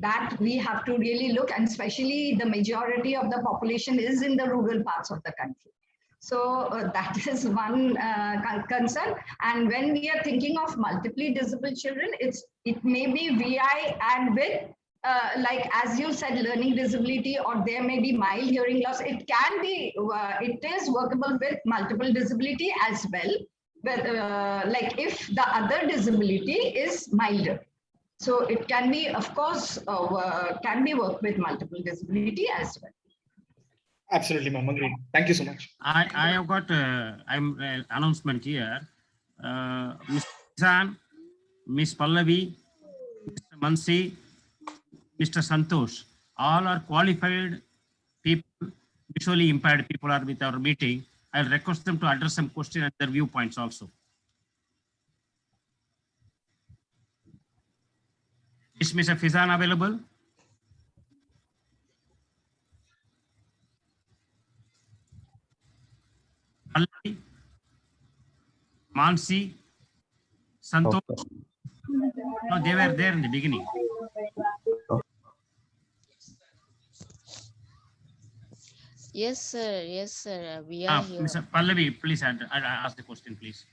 that we have to really look, and especially the majority of the population is in the rural parts of the country. So that is one concern. And when we are thinking of multiply disabled children, it may be VI and with like as you said, learning disability, or there may be mild hearing loss. It can be, it is workable with multiple disability as well. But like if the other disability is milder. So it can be, of course, can be worked with multiple disability as well. Absolutely, ma'am. Agreed. Thank you so much. I have got announcement here. Ms. Zan, Ms. Pallavi, Mr. Mansi, Mr. Santosh, all are qualified people, visually impaired people are with our meeting. I'll request them to address some questions and their viewpoints also. Is Mr. Fizan available? Pallavi, Mansi, Santosh. No, they were there in the beginning. Yes, sir. Yes, sir. We are here. Mr. Pallavi, please ask the question, please.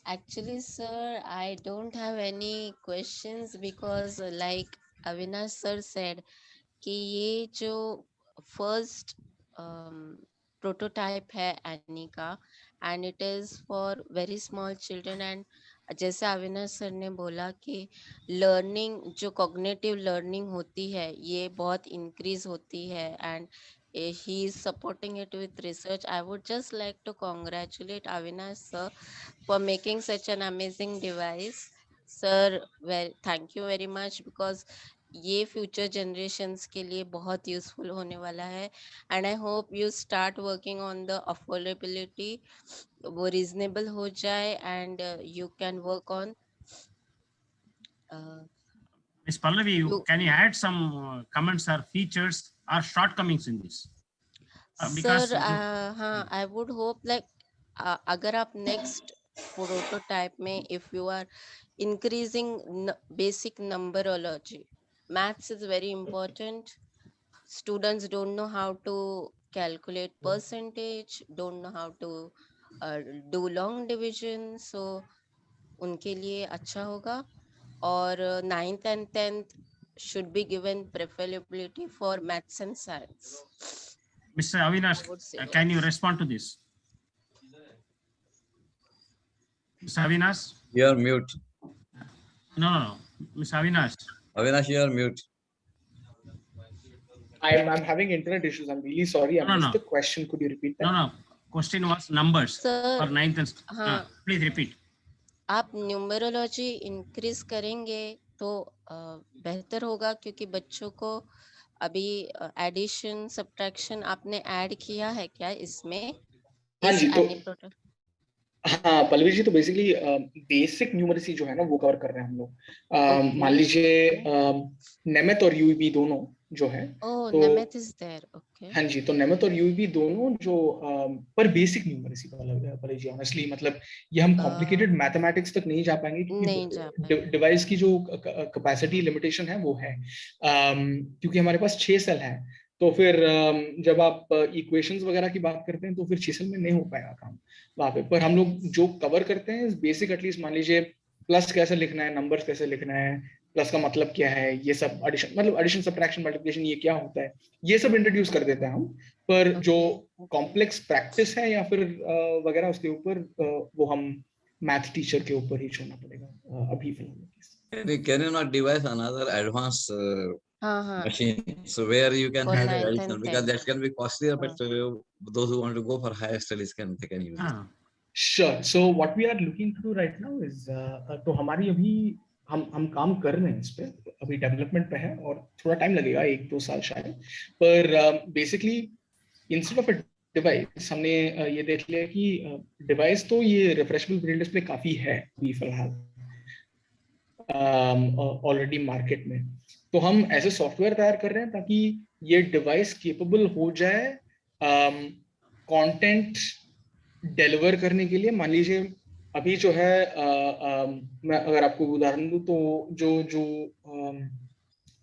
Actually, sir, I don't have any questions because like Avinash sir said, कि ये जो first prototype है Annie का, and it is for very small children, and जैसे Avinash sir ने बोला कि learning जो cognitive learning होती है ये बहुत increase होती है, and he is supporting it with research. I would just like to congratulate Avinash sir for making such an amazing device. Sir, well, thank you very much, because ये future generations के लिए बहुत useful होने वाला है, and I hope you start working on the affordability, वो reasonable हो जाए, and you can work on. Ms. Pallavi, can you add some comments or features or shortcomings in this? Because हाँ, I would hope like अगर आप next prototype में if you are increasing basic numberology, maths is very important. Students don't know how to calculate percentage, don't know how to do long division, so उनके लिए अच्छा होगा. और 9th and 10th should be given preferability for maths and science. Mr. Avinash, can you respond to this? Mr. Avinash? You are mute. No. Mr. Avinash. Avinash, you are mute. I'm having internet issues. I'm really sorry. I missed the question. Could you repeat that? No. Question was numbers Sir, for 9th and please repeat. आप numerology increase करेंगे तो बेहतर होगा, क्योंकि बच्चों को अभी addition subtraction आपने ऐड किया है क्या इसमें? हाँ जी, तो हाँ पल्लवी जी, तो बेसिकली बेसिक न्यूमरेसी जो है ना वो कवर कर रहे हैं हम लोग. मान लीजिए नेमेथ और यूईबी दोनों जो है, तो नेमेथ इज देयर. ओके, हाँ जी, तो नेमेथ और यूईबी दोनों जो पर basic numeracy Pallavi ji, honestly मतलब ये हम कॉम्प्लिकेटेड मैथमेटिक्स तक नहीं जा पाएंगे, क्योंकि डिवाइस की जो कैपेसिटी लिमिटेशन है वो है, क्योंकि हमारे पास 6 सेल है. तो फिर जब आप इक्वेशंस वगैरह की बात करते हैं तो फिर 6 सेल में नहीं हो पाएगा काम वहाँ पे. पर हम लोग जो कवर करते हैं बेसिक, एटलीस्ट मान लीजिए प्लस कैसे लिखना है, नंबर्स कैसे लिखना है, प्लस का मतलब क्या है, ये सब एडिशन मतलब एडिशन सब्ट्रैक्शन मल्टीप्लिकेशन ये क्या होता है, ये सब इंट्रोड्यूस कर देते हैं हम. पर जो कॉम्प्लेक्स प्रैक्टिस है या फिर वगैरह उसके ऊपर वो हम मैथ टीचर के ऊपर ही छोड़ना पड़ेगा अभी फिलहाल. Can you not devise another advanced machine, so where you can have the additional, because that can be costlier, but those who want to go for higher studies they can use it. Sure. So what we are looking to do right now is तो हमारी अभी हम काम कर रहे हैं इस पे, अभी डेवलपमेंट पे है और थोड़ा टाइम लगेगा, 1-2 साल शायद. पर basically instead of a device हमने ये देख लिया कि डिवाइस तो ये रिफ्रेशेबल ब्रेल डिस्प्ले काफी है अभी फिलहाल ऑलरेडी मार्केट में. तो हम ऐसे सॉफ्टवेयर तैयार कर रहे हैं ताकि ये डिवाइस केपेबल हो जाए कंटेंट डिलीवर करने के लिए, मान लीजिए अभी जो है मैं अगर आपको उदाहरण दूं तो जो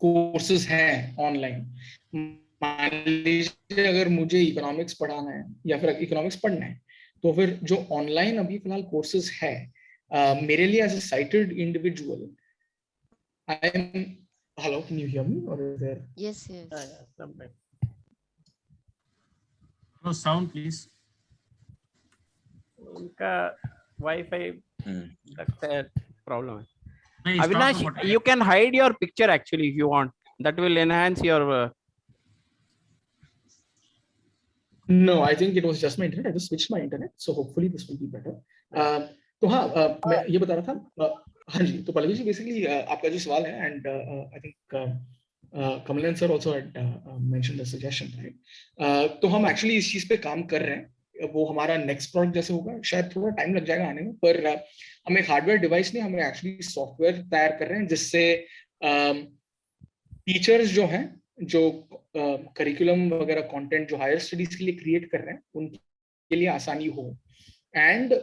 कोर्सेज हैं ऑनलाइन, मान लीजिए अगर मुझे इकोनॉमिक्स पढ़ाना है या फिर इकोनॉमिक्स पढ़ना है, तो फिर जो ऑनलाइन अभी फिलहाल कोर्सेज है, मेरे लिए as a sighted individual, I am, hello, can you hear me or is there? Yes, yes. No sound, please. उनका वाईफाई लगता है प्रॉब्लम है. No, it's Avinash, not about- you can hide your picture actually if you want. That will enhance your. No, I think it was just my internet. I just switched my internet, so hopefully this will be better. तो हाँ, मैं ये बता रहा था, हाँ जी, तो Pallavi ji basically आपका जो सवाल है, and I think Kamalan sir also had mentioned the suggestion, right? तो हम एक्चुअली इस चीज पे काम कर रहे हैं. वो हमारा नेक्स्ट प्रोडक्ट जैसे होगा, शायद थोड़ा टाइम लग जाएगा आने में, पर हम एक हार्डवेयर डिवाइस नहीं, हमें एक्चुअली सॉफ्टवेयर तैयार कर रहे हैं जिससे टीचर्स जो हैं, जो करिकुलम वगैरह कंटेंट जो हायर स्टडीज के लिए क्रिएट कर रहे हैं, उनके लिए आसानी हो, एंड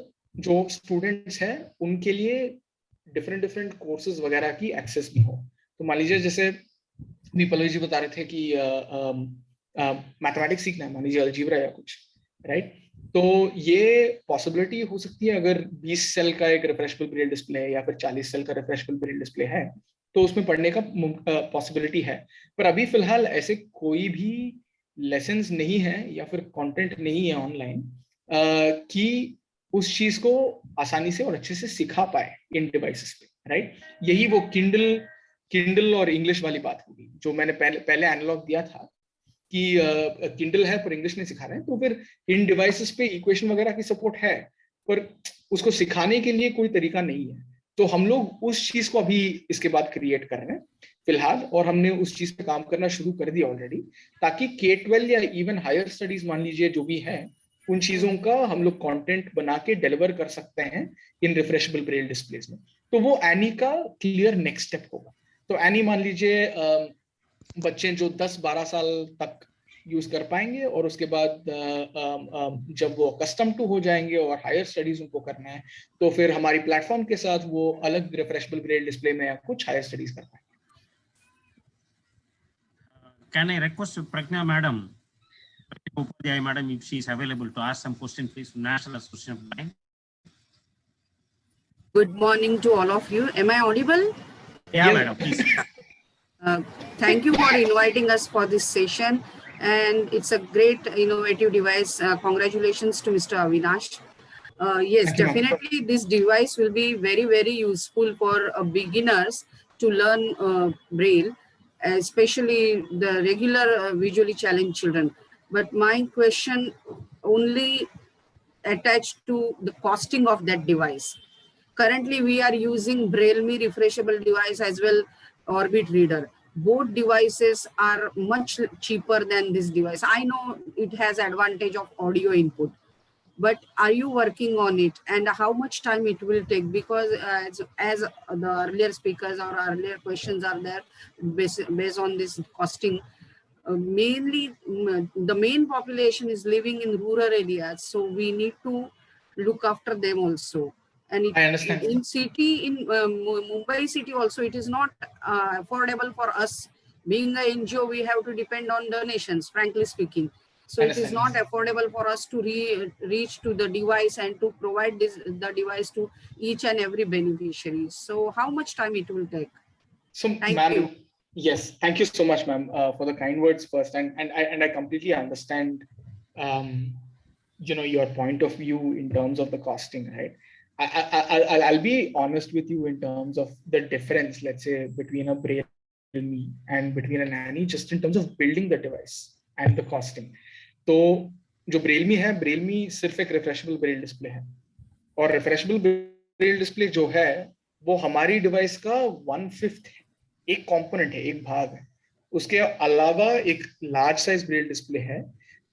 जो स्टूडेंट्स हैं उनके लिए डिफरेंट कोर्सेज वगैरह की एक्सेस भी हो. तो मान लीजिए जैसे पल्लवी जी बता रहे थे कि मैथमेटिक्स सीखना है, मान लीजिए अलजीब्रा या कुछ, राइट? तो ये पॉसिबिलिटी हो सकती है अगर 20 सेल का एक रिफ्रेशेबल ब्रेल डिस्प्ले है या फिर 40 सेल का रिफ्रेशेबल ब्रेल डिस्प्ले है, तो उसमें पढ़ने का पॉसिबिलिटी है. पर अभी फिलहाल ऐसे कोई भी लेसन्स नहीं है या फिर कंटेंट नहीं है ऑनलाइन कि उस चीज को आसानी से और अच्छे से सिखा पाए इन डिवाइसेस पे, राइट? यही वो किंडल और इंग्लिश वाली बात होगी जो मैंने पहले एनालॉग दिया था कि किंडल है पर इंग्लिश नहीं सिखा रहे हैं, तो फिर इन डिवाइसेस पे इक्वेशन वगैरह की सपोर्ट है पर उसको सिखाने के लिए कोई तरीका नहीं है. तो हम लोग उस चीज को अभी इसके बाद क्रिएट कर रहे हैं फिलहाल, और हमने उस चीज पे काम करना शुरू कर दिया ऑलरेडी, ताकि K-12 या इवन हायर स्टडीज मान लीजिए जो भी है, उन चीजों का हम लोग कंटेंट बना के डिलीवर कर सकते हैं इन रिफ्रेशेबल ब्रेल डिस्प्लेस में. तो वो एनी का क्लियर नेक्स्ट स्टेप होगा. तो एनी मान लीजिए बच्चे जो 10-12 साल तक यूज कर पाएंगे, और उसके बाद जब वो कस्टम टू हो जाएंगे और हायर स्टडीज उनको करना है, तो फिर हमारी प्लेटफॉर्म के साथ वो अलग रिफ्रेशेबल ब्रेल डिस्प्ले में कुछ हायर स्टडीज कर पाएंगे. Can I request Pragna Madam, Madam, if she is available to ask some question, please, from National Association of Blind. Good morning to all of you. Am I audible? Yeah, madam, please. Thank you for inviting us for this session, and it's a great innovative device. Congratulations to Mr. Avinash. Yes, definitely this device will be very useful for beginners to learn Braille, especially the regular visually challenged children. But my question only attached to the costing of that device. Currently, we are using Braille Me refreshable device as well, Orbit Reader. Both devices are much cheaper than this device. I know it has advantage of audio input, but are you working on it, and how much time it will take? Because as the earlier speakers or earlier questions are there, based on this costing, mainly the main population is living in rural areas, so we need to look after them also. And I understand. In city, in Mumbai city also, it is not affordable for us. Being an NGO, we have to depend on donations, frankly speaking. So it is not affordable for us to reach to the device and to provide the device to each and every beneficiary. So how much time it will take? So, Thank you. Yes, thank you so much, ma'am, for the kind words first, and I completely understand, your point of view in terms of the costing, right? I'll be honest with you in terms of the difference, let's say, between a Braille Me and between a Nanny, just in terms of building the device and the costing. तो जो Braille Me है, Braille Me सिर्फ एक refreshable Braille display है, और refreshable Braille display जो है वो हमारी डिवाइस का 1/5 है, एक कंपोनेंट है, एक भाग है. उसके अलावा एक लार्ज साइज ब्रेल डिस्प्ले है,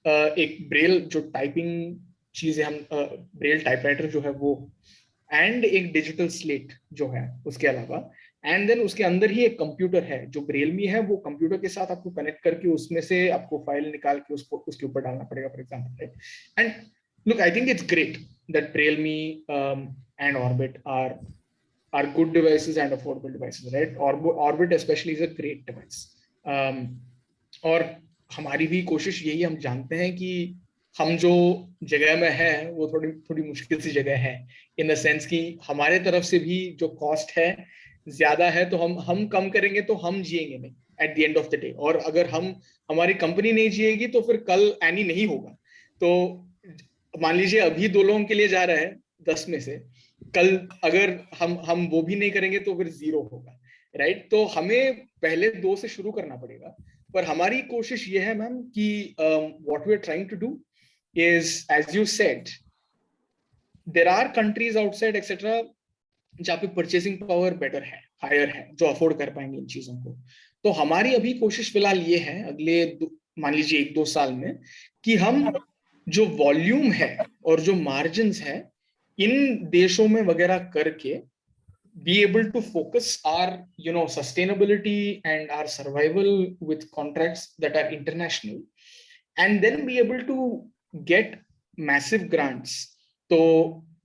एक ब्रेल जो टाइपिंग चीजें हम ब्रेल टाइपराइटर जो है वो, एंड एक डिजिटल स्लेट जो है उसके अलावा, एंड देन उसके अंदर ही एक कंप्यूटर है जो ब्रेल में है, वो कंप्यूटर के साथ आपको कनेक्ट करके उसमें से आपको फाइल निकाल के उसको उसके ऊपर डालना पड़ेगा, for example. And look, I think it's great that braille me and orbit are good devices and affordable devices, right? Orbit especially is a great device. और हमारी भी कोशिश यही, हम जानते हैं कि हम जो जगह में है वो थोड़ी मुश्किल सी जगह है, इन द सेंस कि हमारे तरफ से भी जो कॉस्ट है ज्यादा है, तो हम कम करेंगे तो हम जिएंगे नहीं at the end of the day. और अगर हमारी कंपनी नहीं जिएगी तो फिर कल एनी नहीं होगा. तो मान लीजिए अभी 2 लोगों के लिए जा रहा है 10 में से, कल अगर हम वो भी नहीं करेंगे तो फिर 0 होगा, राइट? तो हमें पहले 2 से शुरू करना पड़ेगा. पर हमारी कोशिश ये है मैम कि what we are trying to do is, as you said, there are countries outside etcetera जहाँ पे परचेसिंग पावर बेटर है, हायर है, जो अफोर्ड कर पाएंगे इन चीजों को. तो हमारी अभी कोशिश फिलहाल ये है अगले मान लीजिए 1-2 साल में कि हम जो वॉल्यूम है और जो मार्जिन्स है इन देशों में वगैरह करके be able to focus our sustainability and our survival with contracts that are international, and then be able to get massive grants. तो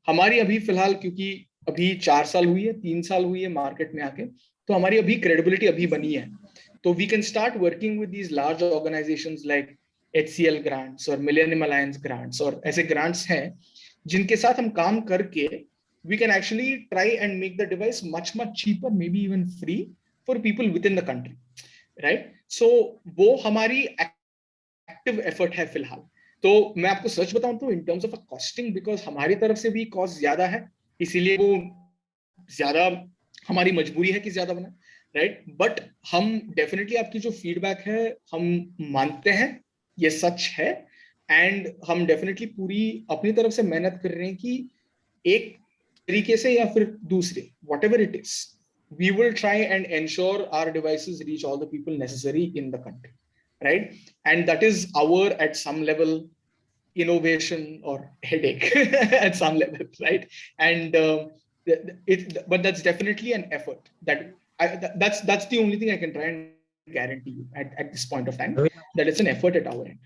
हमारी अभी फिलहाल, क्योंकि अभी 4 साल हुई है, 3 साल हुई है मार्केट में आके, तो हमारी अभी क्रेडिबिलिटी अभी बनी है. तो we can start working with these large organizations like HCL grants और Millennium Alliance grants, और ऐसे grants हैं जिनके साथ हम काम करके we can actually try and make the device much cheaper, maybe even free for people within the country, right? So वो हमारी active effort है फिलहाल. तो मैं आपको सच बताऊं तो in terms of a costing, because हमारी तरफ से भी cost ज्यादा है, इसीलिए वो ज्यादा हमारी मजबूरी है कि ज्यादा बना, right? But हम definitely आपकी जो feedback है हम मानते हैं, ये सच है, and हम definitely पूरी अपनी तरफ से मेहनत कर रहे हैं कि एक तरीके से या फिर दूसरे, whatever it is, we will try and ensure our devices reach all the people necessary in the country, right? And that is our, at some level, innovation or headache at some level, right? And but that's definitely an effort that's the only thing I can try and guarantee you at this point of time, that it's an effort at our end.